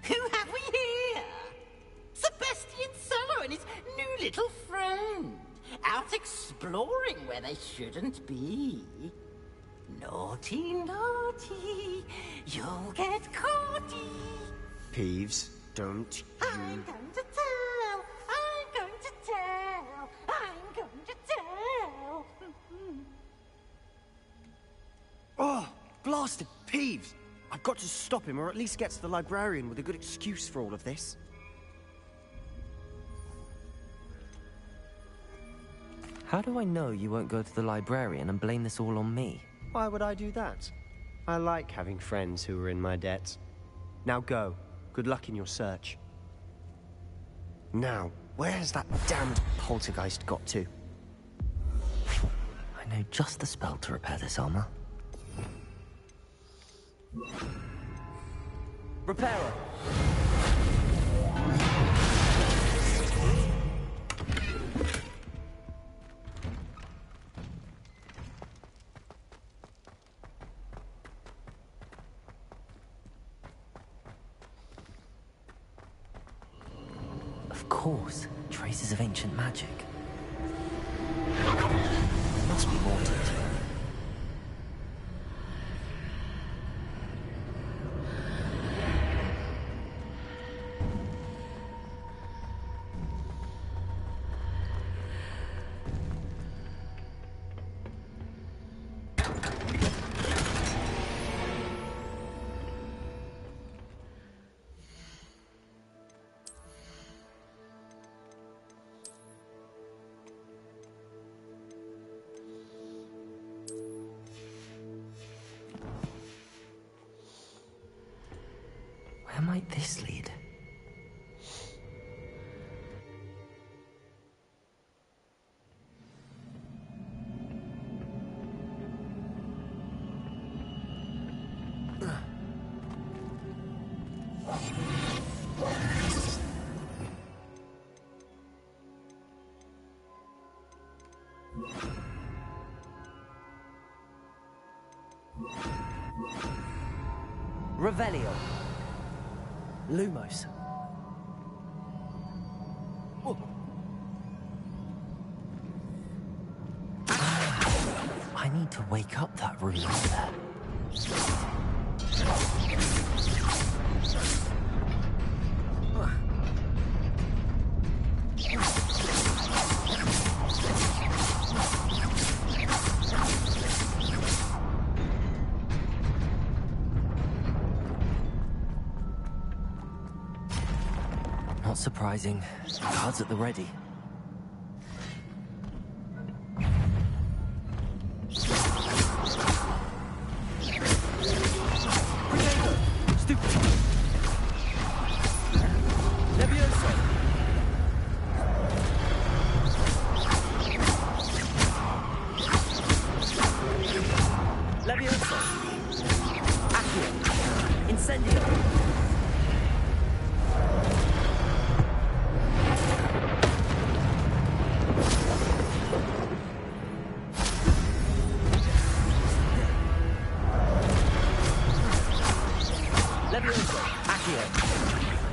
Who have we here? Sebastian Solo and his new little friend. Out exploring where they shouldn't be. Naughty, naughty, you'll get caughty. Peeves, don't you... I'm going to tell, I'm going to tell, I'm going to tell. Oh, blasted Peeves! I've got to stop him, or at least get to the librarian with a good excuse for all of this. How do I know you won't go to the librarian and blame this all on me? Why would I do that? I like having friends who are in my debt. Now go. Good luck in your search. Now, where has that damned poltergeist got to? I know just the spell to repair this armor. Repairer! Of course, traces of ancient magic. There must be more to it. Where might this lead? Revelio. Lumos. I need to wake up that room out there. Not surprising. Guards at the ready.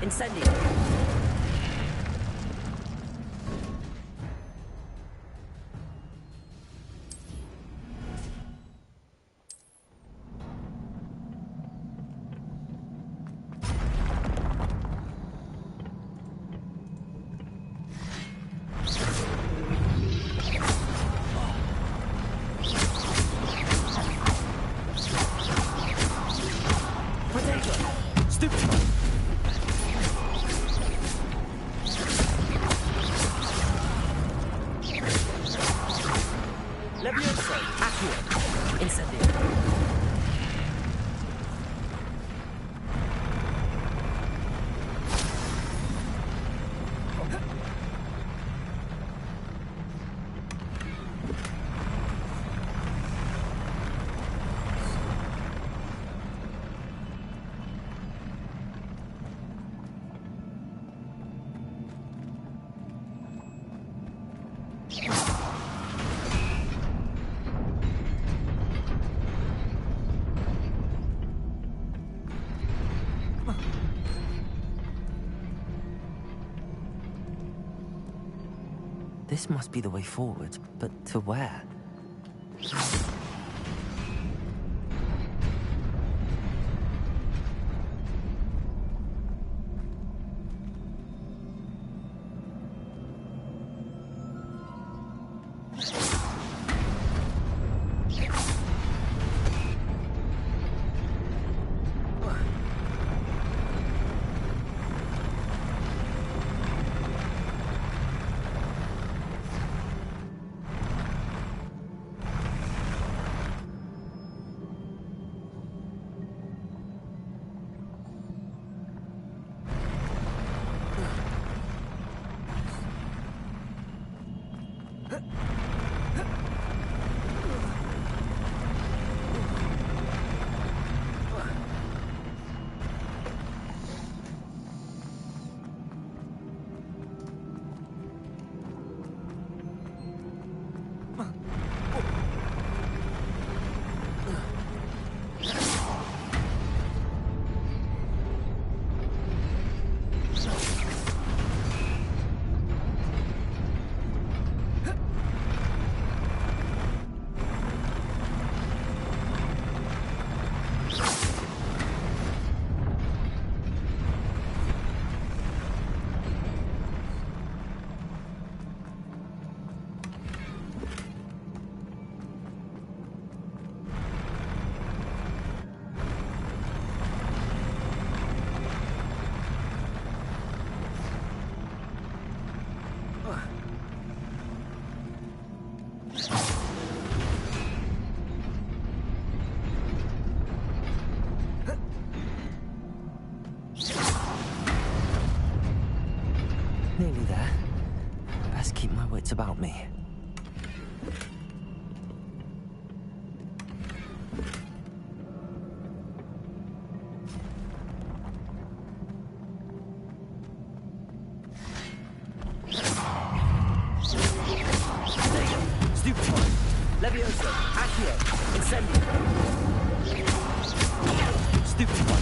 Incendio. This must be the way forward, but to where? Nearly there. Best keep my wits about me. Stupefy, Levioso, Accio, Incendio. Stupefy.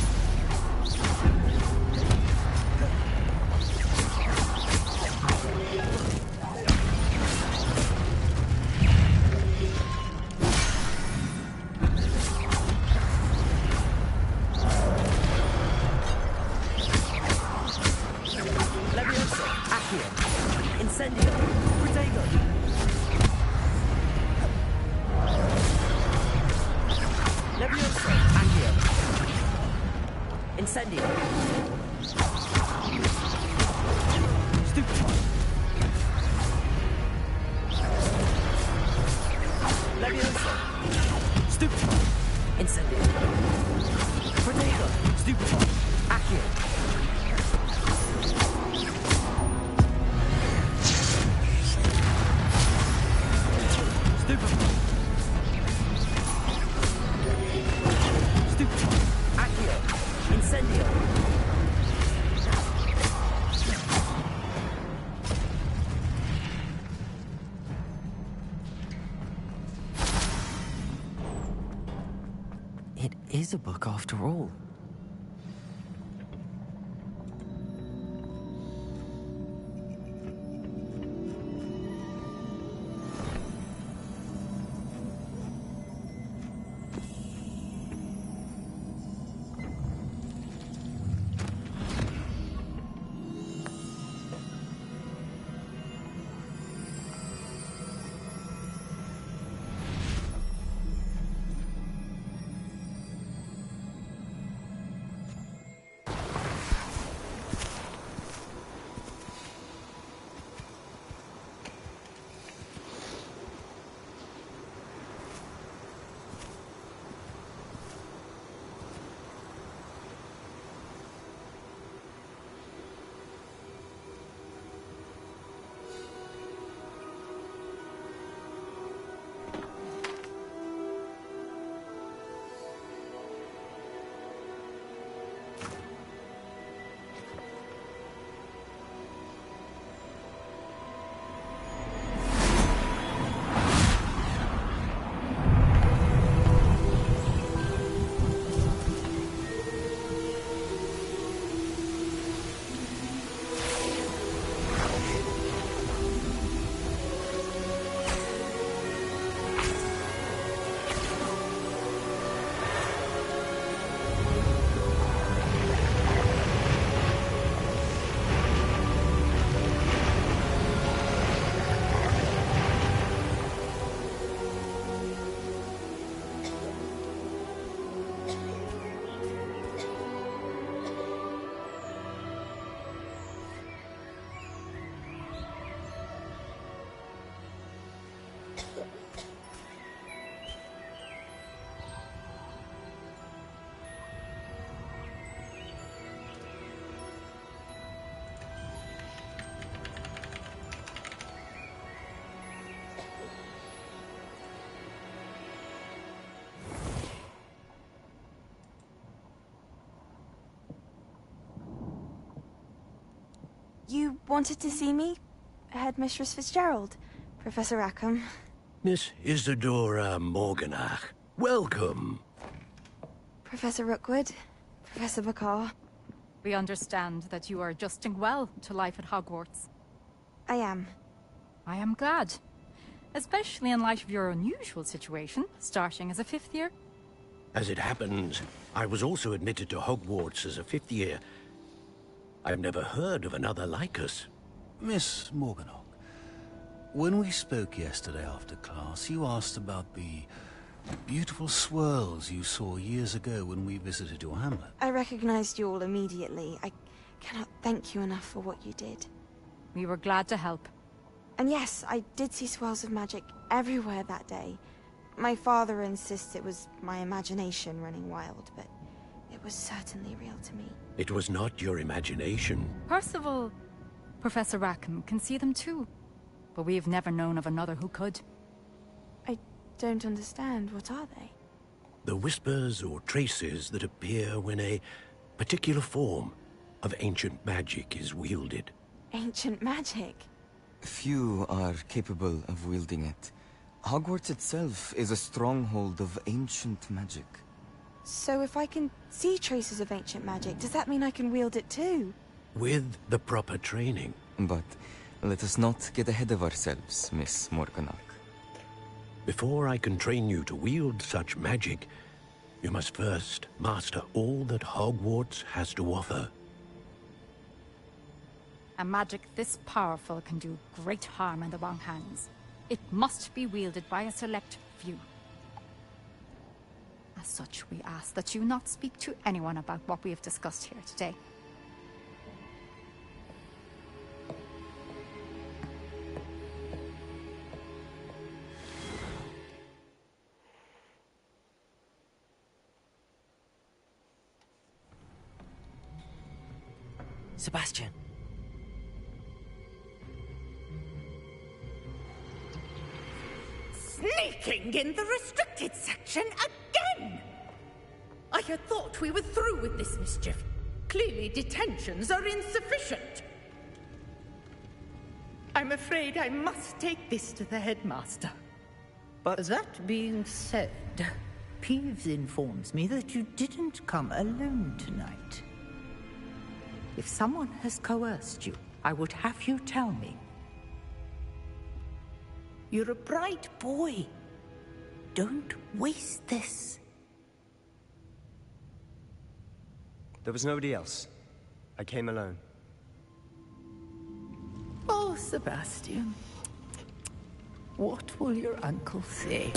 Levioso, Accio, Incendio, Protego. Levioso, Accio, Incendio. Stupefy. Levioso, Stupefy, Incendio. Protego, Stupefy, Accio. Stupefy. Stupefy. Accio. Incendio. It is a book after all. You wanted to see me? Headmistress Fitzgerald, Professor Rackham. Miss Isadora Morganach, welcome. Professor Rookwood, Professor Bakar. We understand that you are adjusting well to life at Hogwarts. I am. I am glad. Especially in light of your unusual situation, starting as a 5th year. As it happens, I was also admitted to Hogwarts as a 5th year. I've never heard of another like us. Miss Morganach, when we spoke yesterday after class, you asked about the beautiful swirls you saw years ago when we visited your hamlet. I recognized you all immediately. I cannot thank you enough for what you did. We were glad to help. And yes, I did see swirls of magic everywhere that day. My father insists it was my imagination running wild, but it was certainly real to me. It was not your imagination. Percival, Professor Rackham can see them too. But we have never known of another who could. I don't understand. What are they? The whispers or traces that appear when a particular form of ancient magic is wielded. Ancient magic? Few are capable of wielding it. Hogwarts itself is a stronghold of ancient magic. So if I can see traces of ancient magic, does that mean I can wield it too? With the proper training. But let us not get ahead of ourselves, Miss Morganach. Before I can train you to wield such magic, you must first master all that Hogwarts has to offer. A magic this powerful can do great harm in the wrong hands. It must be wielded by a select few. As such, we ask that you not speak to anyone about what we have discussed here today. Sebastian. Sneaking in the restricted section again! I had thought we were through with this mischief. Clearly detentions are insufficient. I'm afraid I must take this to the headmaster. But that being said, Peeves informs me that you didn't come alone tonight. If someone has coerced you, I would have you tell me. You're a bright boy. Don't waste this. There was nobody else. I came alone. Oh, Sebastian. What will your uncle say?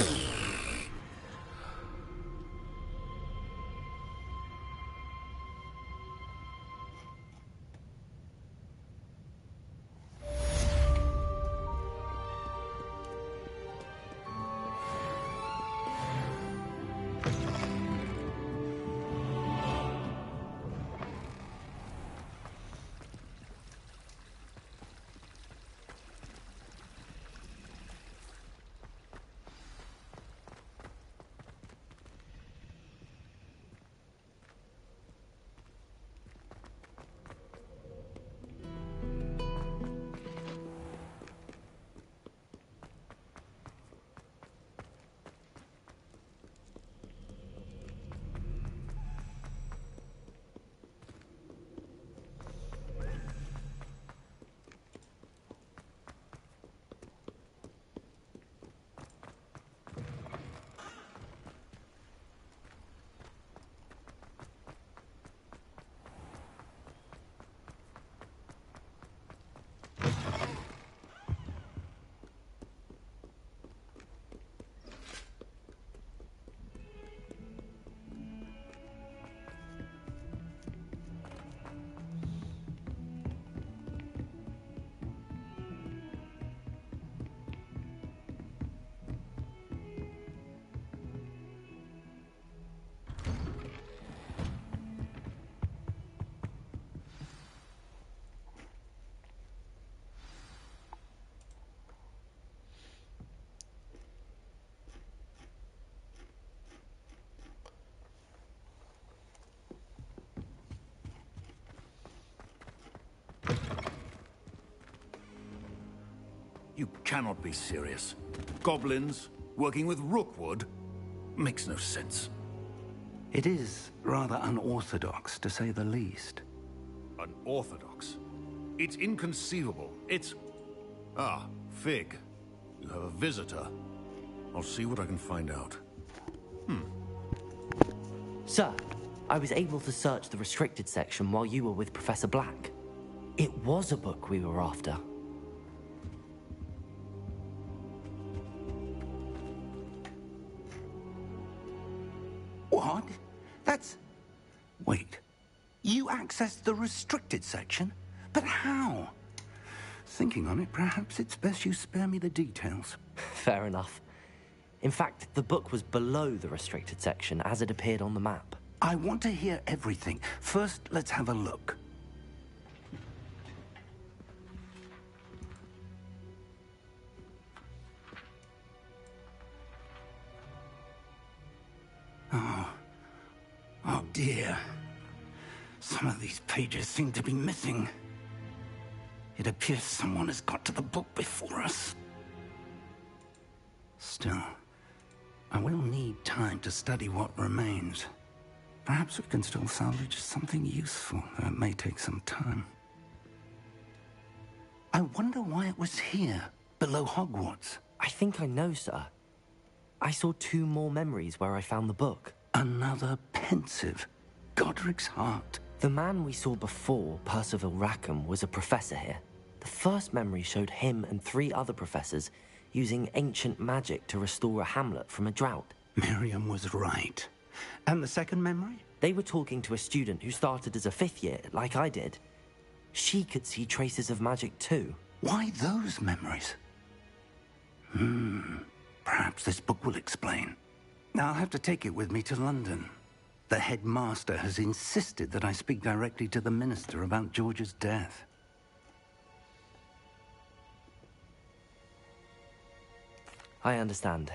You cannot be serious. Goblins working with Rookwood? Makes no sense. It is rather unorthodox, to say the least. Unorthodox? It's inconceivable. It's... Ah, Fig. You have a visitor. I'll see what I can find out. Sir, I was able to search the restricted section while you were with Professor Black. It was a book we were after. What? That's... Wait. You accessed the restricted section? But how? Thinking on it, perhaps it's best you spare me the details. Fair enough. In fact, the book was below the restricted section as it appeared on the map. I want to hear everything. First, let's have a look. Oh dear. Some of these pages seem to be missing. It appears someone has got to the book before us. Still, I will need time to study what remains. Perhaps we can still salvage something useful, though it may take some time. I wonder why it was here, below Hogwarts. I think I know, sir. I saw 2 more memories where I found the book. Another pensive. Godric's heart. The man we saw before, Percival Rackham, was a professor here. The first memory showed him and 3 other professors using ancient magic to restore a hamlet from a drought. Miriam was right. And the second memory? They were talking to a student who started as a 5th year, like I did. She could see traces of magic too. Why those memories? Perhaps this book will explain. I'll have to take it with me to London. The headmaster has insisted that I speak directly to the minister about George's death. I understand.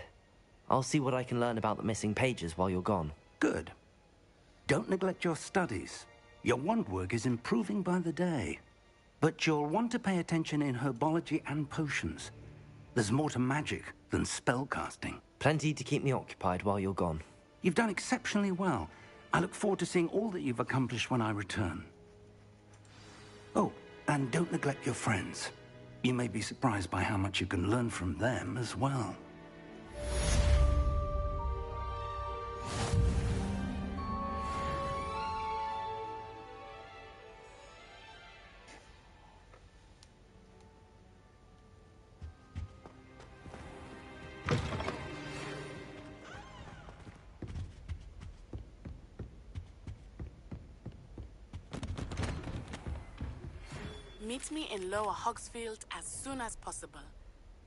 I'll see what I can learn about the missing pages while you're gone. Good. Don't neglect your studies. Your wand work is improving by the day. But you'll want to pay attention in herbology and potions. There's more to magic than spellcasting. Plenty to keep me occupied while you're gone. You've done exceptionally well. I look forward to seeing all that you've accomplished when I return. Oh, and don't neglect your friends. You may be surprised by how much you can learn from them as well. Meet me in Lower Hogsfield as soon as possible.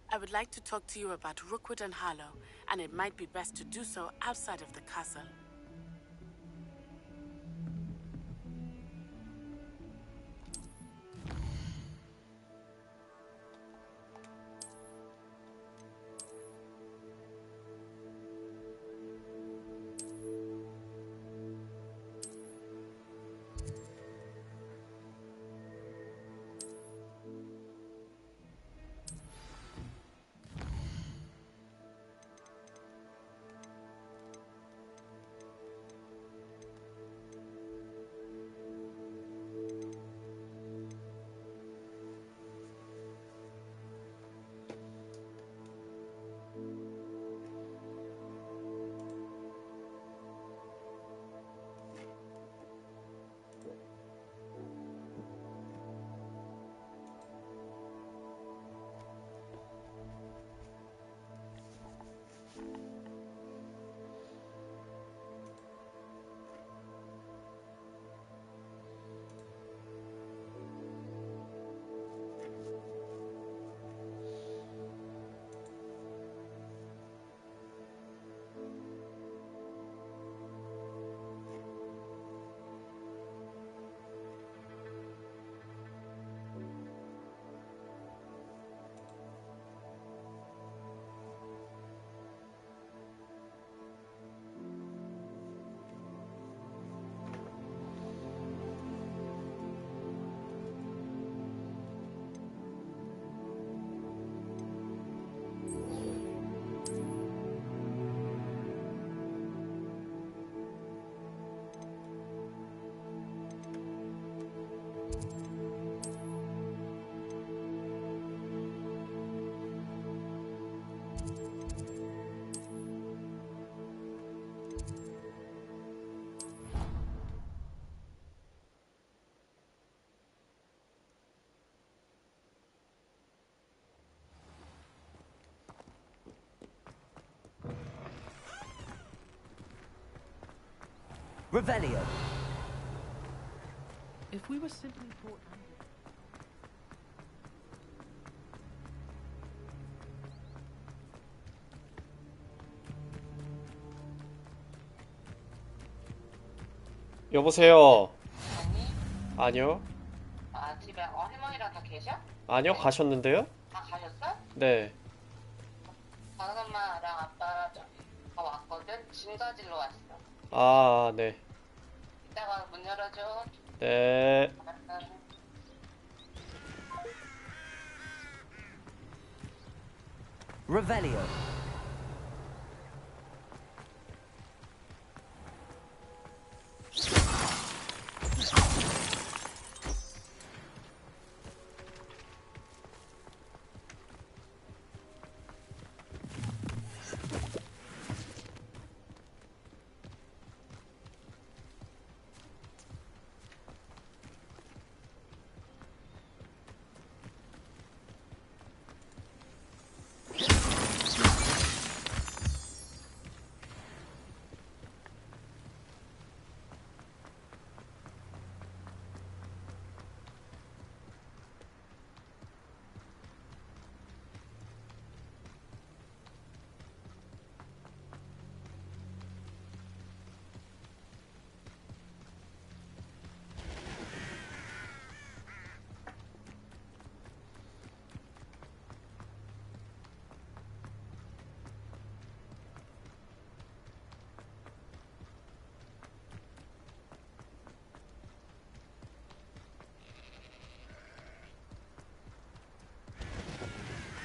I would like to talk to you about Rookwood and Harlow, and it might be best to do so outside of the castle. Revelio. If we were simply taught... 여보세요. 아니요. 아, 집에 할머니랑 다 계셔? 아니요, 가셨는데요? 다 가셨어? 네. 작은 엄마랑 아빠 저기 다 왔거든? 짐 가지러 왔어. 아, 네. 이따가 문 열어줘. 네. Revelio.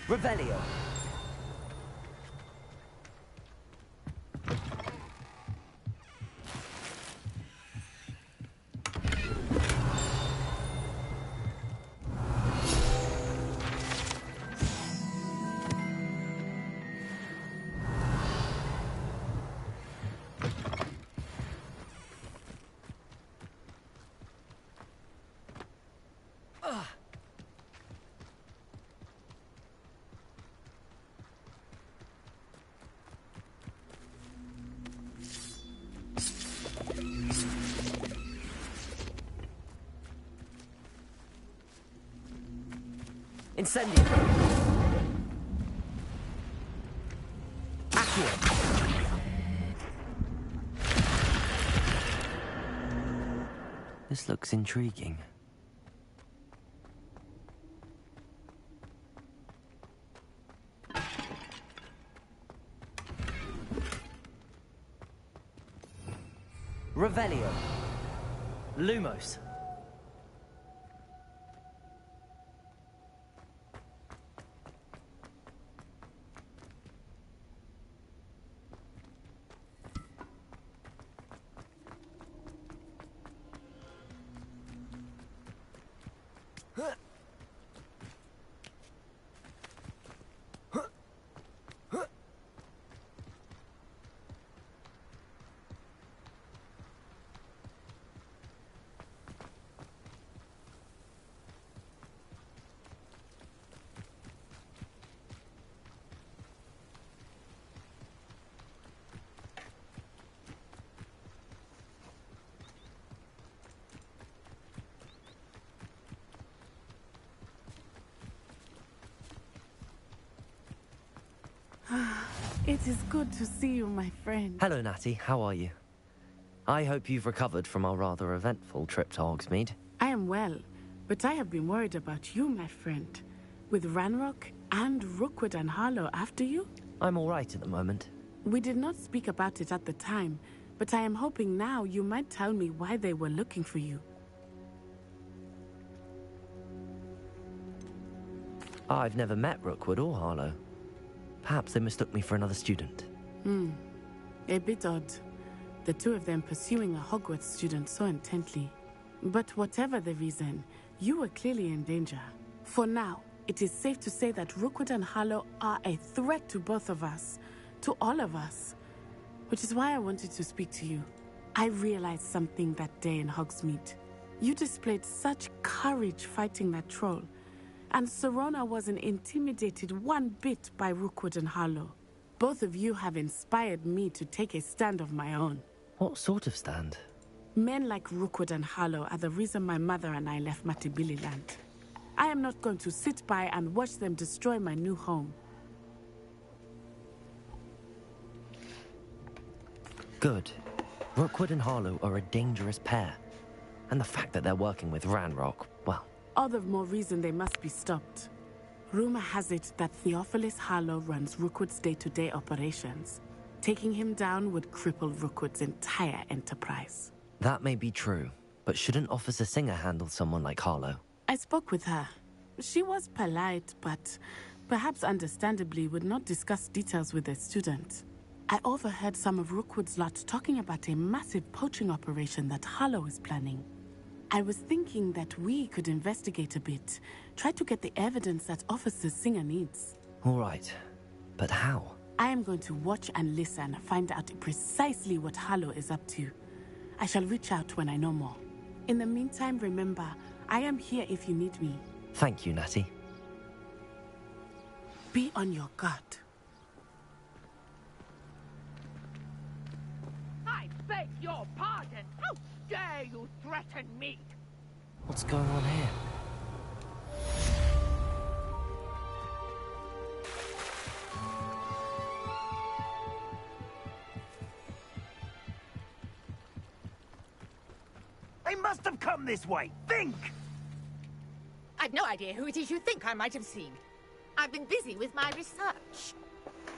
Revelio. Incendio. Accio. This looks intriguing. Revelio. Lumos. It is good to see you, my friend. Hello, Natty. How are you? I hope you've recovered from our rather eventful trip to Hogsmeade. I am well, but I have been worried about you, my friend. With Ranrock and Rookwood and Harlow after you? I'm all right at the moment. We did not speak about it at the time, but I am hoping now you might tell me why they were looking for you. I've never met Rookwood or Harlow. Perhaps they mistook me for another student. A bit odd. The two of them pursuing a Hogwarts student so intently. But whatever the reason, you were clearly in danger. For now, it is safe to say that Rookwood and Harlow are a threat to both of us. To all of us. Which is why I wanted to speak to you. I realized something that day in Hogsmeade. You displayed such courage fighting that troll. And Serona wasn't intimidated one bit by Rookwood and Harlow. Both of you have inspired me to take a stand of my own. What sort of stand? Men like Rookwood and Harlow are the reason my mother and I left Matibili land. I am not going to sit by and watch them destroy my new home. Good. Rookwood and Harlow are a dangerous pair. And the fact that they're working with Ranrock, well... All the more reason they must be stopped. Rumor has it that Theophilus Harlow runs Rookwood's day-to-day operations. Taking him down would cripple Rookwood's entire enterprise. That may be true, but shouldn't Officer Singer handle someone like Harlow? I spoke with her. She was polite, but perhaps understandably would not discuss details with a student. I overheard some of Rookwood's lot talking about a massive poaching operation that Harlow is planning. I was thinking that we could investigate a bit, try to get the evidence that Officer Singer needs. All right, but how? I am going to watch and listen, find out precisely what Harlow is up to. I shall reach out when I know more. In the meantime, remember, I am here if you need me. Thank you, Natty. Be on your guard. I beg your pardon. How dare you threaten me? What's going on here? They must have come this way. Think! I've no idea who it is you think I might have seen. I've been busy with my research.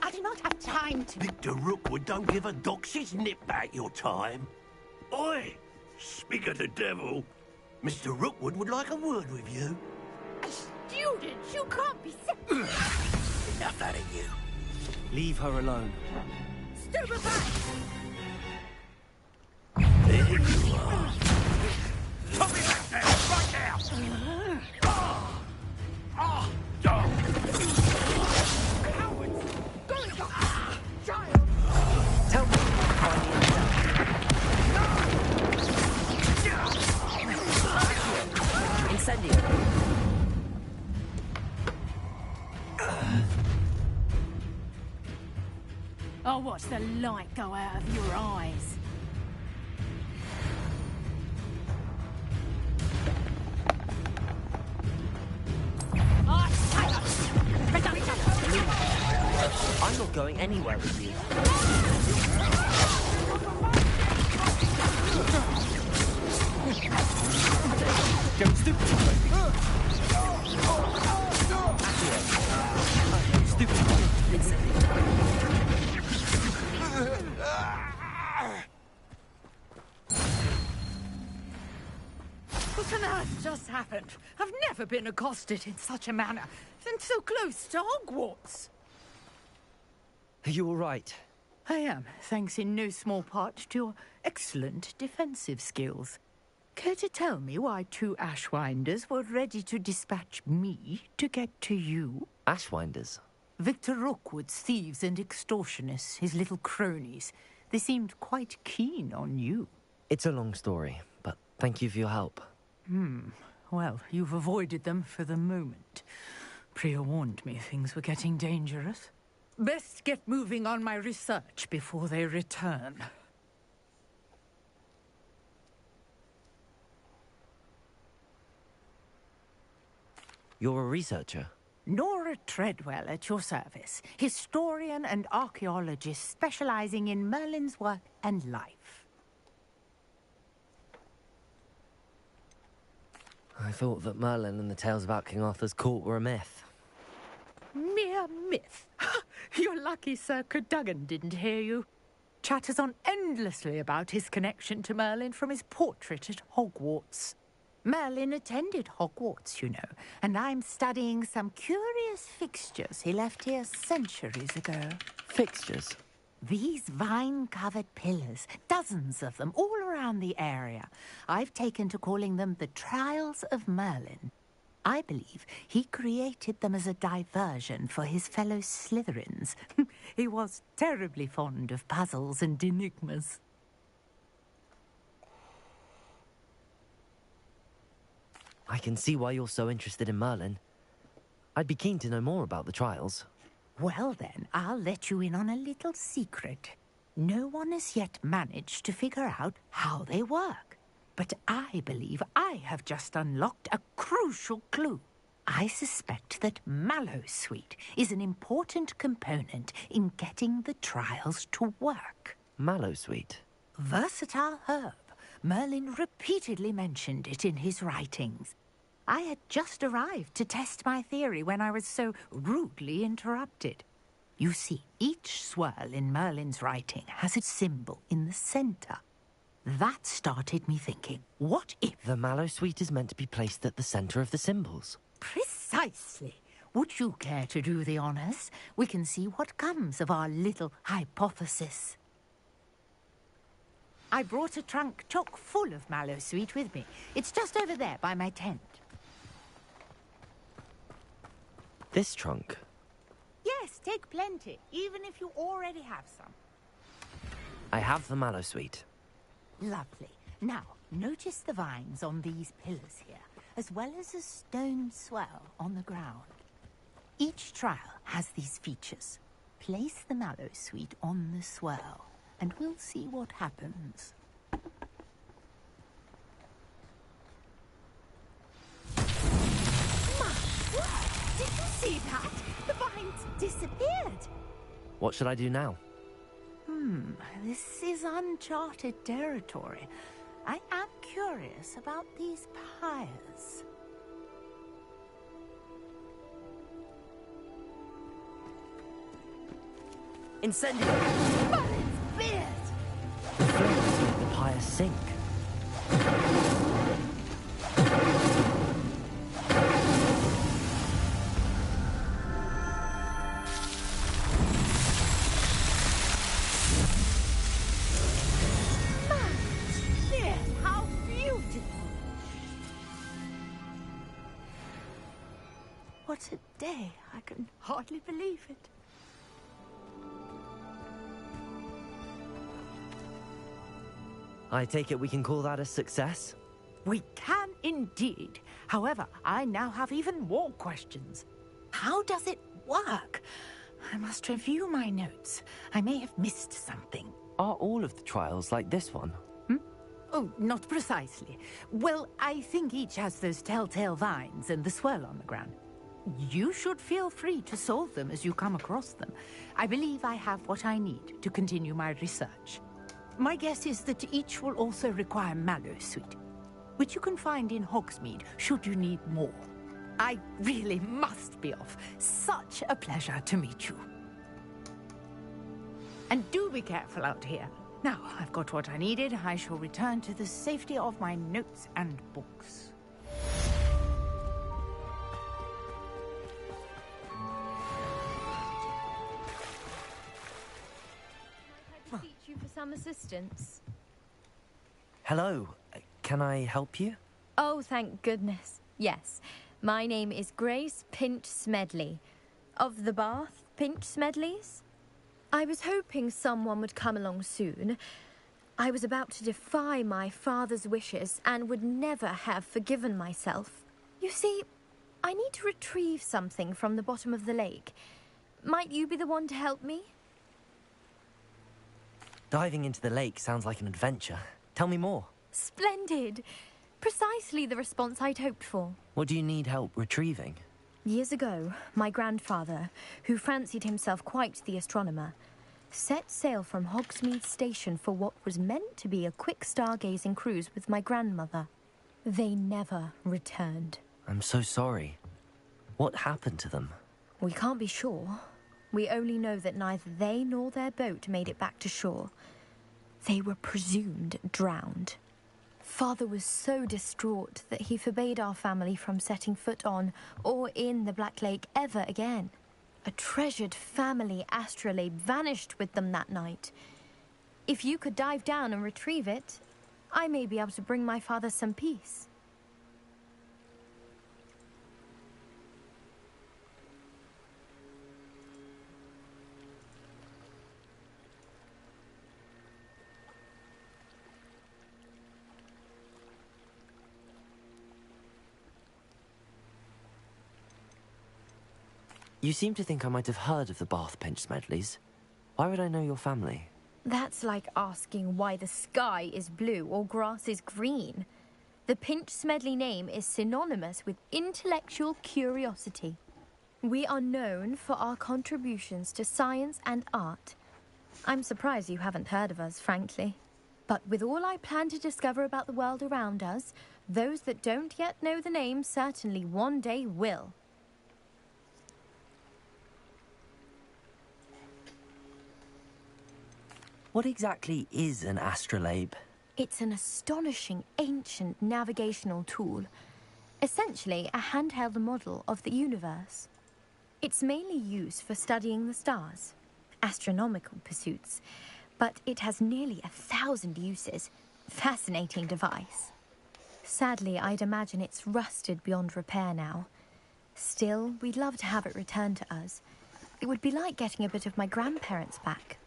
I do not have time to... Victor Rookwood don't give a doxy's nip back your time. Oi! Speak of the devil. Mr. Rookwood would like a word with you. Students, you can't be... Enough out of you. Leave her alone. Stupefy! There you are. Put me back there, right now! Cowards! Going to... Child! Tell me to find the Incendio. I'll watch the light go out of your eyes. I'm not going anywhere with you. Go stupid. What on earth just happened? I've never been accosted in such a manner, and so close to Hogwarts. Are you all right? I am, thanks in no small part to your excellent defensive skills. Care to tell me why two Ashwinders were ready to dispatch me to get to you? Ashwinders? Victor Rookwood's thieves and extortionists, his little cronies. They seemed quite keen on you. It's a long story, but thank you for your help. Well, you've avoided them for the moment. Priya warned me things were getting dangerous. Best get moving on my research before they return. You're a researcher? Nora Treadwell at your service, historian and archaeologist specializing in Merlin's work and life. I thought that Merlin and the tales about King Arthur's court were a myth. Mere myth. You're lucky Sir Cadogan didn't hear you. Chatters on endlessly about his connection to Merlin from his portrait at Hogwarts. Merlin attended Hogwarts, you know, and I'm studying some curious fixtures he left here centuries ago. Fixtures? These vine-covered pillars, dozens of them, all around the area. I've taken to calling them the Trials of Merlin. I believe he created them as a diversion for his fellow Slytherins. He was terribly fond of puzzles and enigmas. I can see why you're so interested in Merlin. I'd be keen to know more about the trials. Well then, I'll let you in on a little secret. No one has yet managed to figure out how they work. But I believe I have just unlocked a crucial clue. I suspect that Mallowsweet is an important component in getting the trials to work. Mallowsweet? Versatile herb. Merlin repeatedly mentioned it in his writings. I had just arrived to test my theory when I was so rudely interrupted. You see, each swirl in Merlin's writing has a symbol in the center. That started me thinking, what if... The Mallowsweet is meant to be placed at the center of the symbols. Precisely. Would you care to do the honors? We can see what comes of our little hypothesis. I brought a trunk chock full of Mallowsweet with me. It's just over there by my tent. This trunk? Yes, take plenty, even if you already have some. I have the Mallowsweet. Lovely. Now, notice the vines on these pillars here, as well as a stone swell on the ground. Each trial has these features. Place the Mallowsweet on the swell, and we'll see what happens. Did you see that? The vines disappeared. What should I do now? This is uncharted territory. I am curious about these pyres. Incendio! Merlin's beard! The flames make the pyre sink. How beautiful! What a day! I can hardly believe it. I take it we can call that a success? We can indeed. However, I now have even more questions. How does it work? I must review my notes. I may have missed something. Are all of the trials like this one? Oh, not precisely. Well, I think each has those telltale vines and the swirl on the ground. You should feel free to solve them as you come across them. I believe I have what I need to continue my research. My guess is that each will also require Mallowsweet, which you can find in Hogsmeade should you need more. I really must be off. Such a pleasure to meet you. And do be careful out here. Now, I've got what I needed. I shall return to the safety of my notes and books. Beseech you for some assistance. Hello. Can I help you? Oh, thank goodness. Yes. My name is Grace Pinch Smedley. Of the Bath Pinch Smedleys? I was hoping someone would come along soon. I was about to defy my father's wishes and would never have forgiven myself. You see, I need to retrieve something from the bottom of the lake. Might you be the one to help me? Diving into the lake sounds like an adventure. Tell me more. Splendid! Precisely the response I'd hoped for. What do you need help retrieving? Years ago, my grandfather, who fancied himself quite the astronomer, set sail from Hogsmeade Station for what was meant to be a quick stargazing cruise with my grandmother. They never returned. I'm so sorry. What happened to them? We can't be sure. We only know that neither they nor their boat made it back to shore. They were presumed drowned. Father was so distraught that he forbade our family from setting foot on or in the Black Lake ever again. A treasured family astrolabe vanished with them that night. If you could dive down and retrieve it, I may be able to bring my father some peace. You seem to think I might have heard of the Bath Pinch Smedleys. Why would I know your family? That's like asking why the sky is blue or grass is green. The Pinch Smedley name is synonymous with intellectual curiosity. We are known for our contributions to science and art. I'm surprised you haven't heard of us, frankly. But with all I plan to discover about the world around us, those that don't yet know the name certainly one day will. What exactly is an astrolabe? It's an astonishing ancient navigational tool, essentially a handheld model of the universe. It's mainly used for studying the stars, astronomical pursuits, but it has nearly 1,000 uses. Fascinating device. Sadly, I'd imagine it's rusted beyond repair now. Still, we'd love to have it returned to us. It would be like getting a bit of my grandparents back.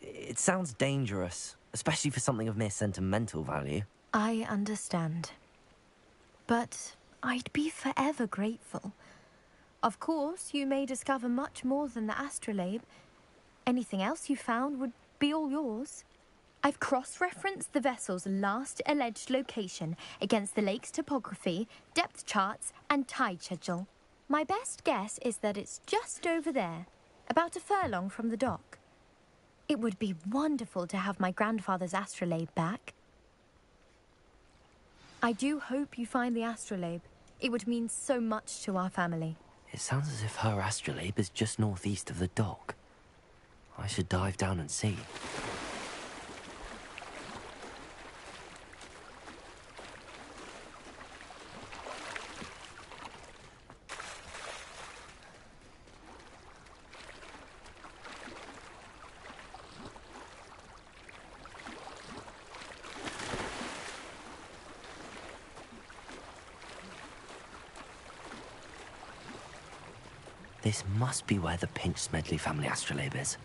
It sounds dangerous, especially for something of mere sentimental value. I understand. But I'd be forever grateful. Of course, you may discover much more than the astrolabe. Anything else you found would be all yours. I've cross-referenced the vessel's last alleged location against the lake's topography, depth charts, and tide schedule. My best guess is that it's just over there, about a furlong from the dock. It would be wonderful to have my grandfather's astrolabe back. I do hope you find the astrolabe. It would mean so much to our family. It sounds as if her astrolabe is just northeast of the dock. I should dive down and see. This must be where the Pinch Smedley family astrolabe is.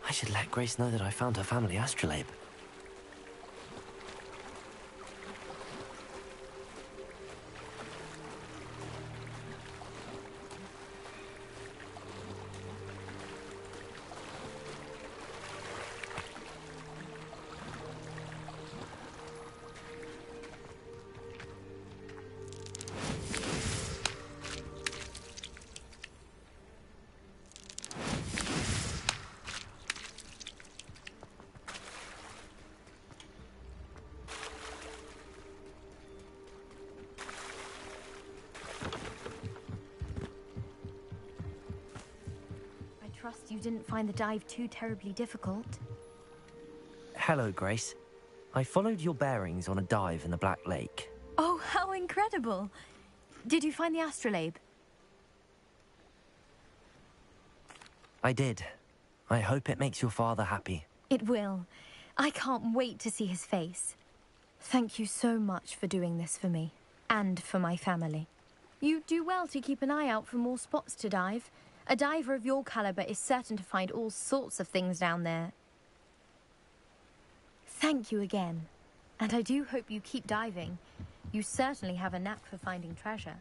I should let Grace know that I found her family astrolabe. Trust you didn't find the dive too terribly difficult. Hello, Grace. I followed your bearings on a dive in the Black Lake. Oh, how incredible! Did you find the astrolabe? I did. I hope it makes your father happy. It will. I can't wait to see his face. Thank you so much for doing this for me, and for my family. You do well to keep an eye out for more spots to dive. A diver of your caliber is certain to find all sorts of things down there. Thank you again. And I do hope you keep diving. You certainly have a knack for finding treasure.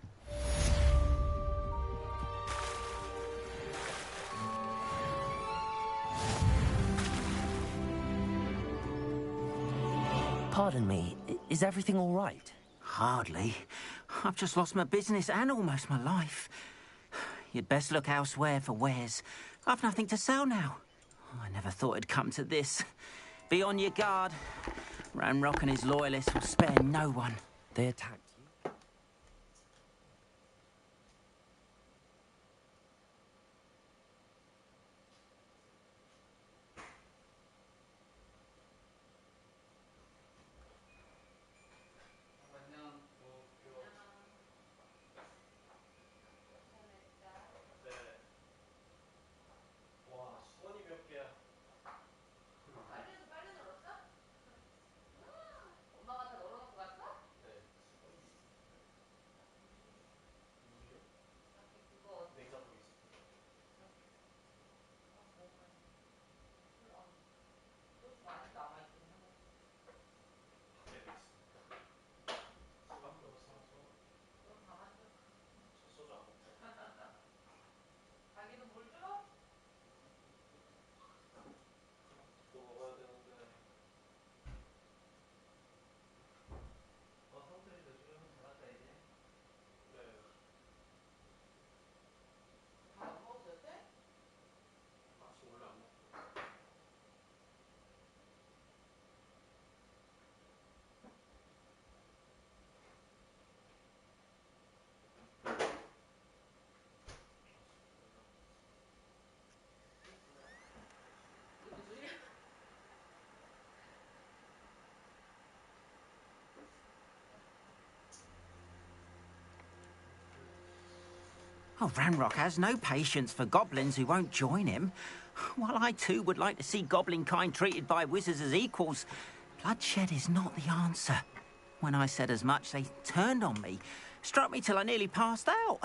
Pardon me, is everything all right? Hardly. I've just lost my business and almost my life. You'd best look elsewhere for wares. I've nothing to sell now. I never thought it'd come to this. Be on your guard. Ranrock and his loyalists will spare no one. They attacked you? Oh, Ranrock has no patience for goblins who won't join him. While I too would like to see goblin kind treated by wizards as equals, bloodshed is not the answer. When I said as much, they turned on me, struck me till I nearly passed out.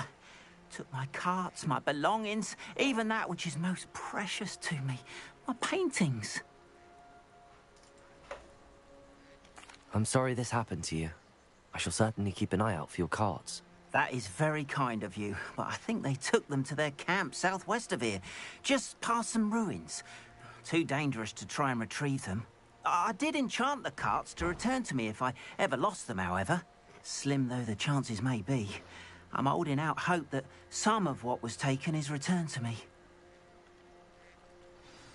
Took my carts, my belongings, even that which is most precious to me, my paintings. I'm sorry this happened to you. I shall certainly keep an eye out for your carts. That is very kind of you, but I think they took them to their camp southwest of here, just past some ruins. Too dangerous to try and retrieve them. I did enchant the carts to return to me if I ever lost them, however. Slim though the chances may be, I'm holding out hope that some of what was taken is returned to me.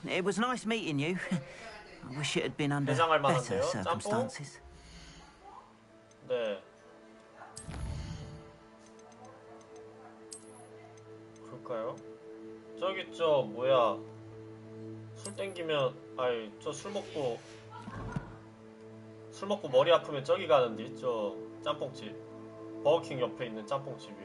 It was nice meeting you. I wish it had been under 해장할 better 만한데요? circumstances. 네. 그럴까요? 저기 뭐야 술 땡기면 아이 저 술 먹고 머리 아프면 저기 가는디 저 짬뽕집 버거킹 옆에 있는 짬뽕집이요.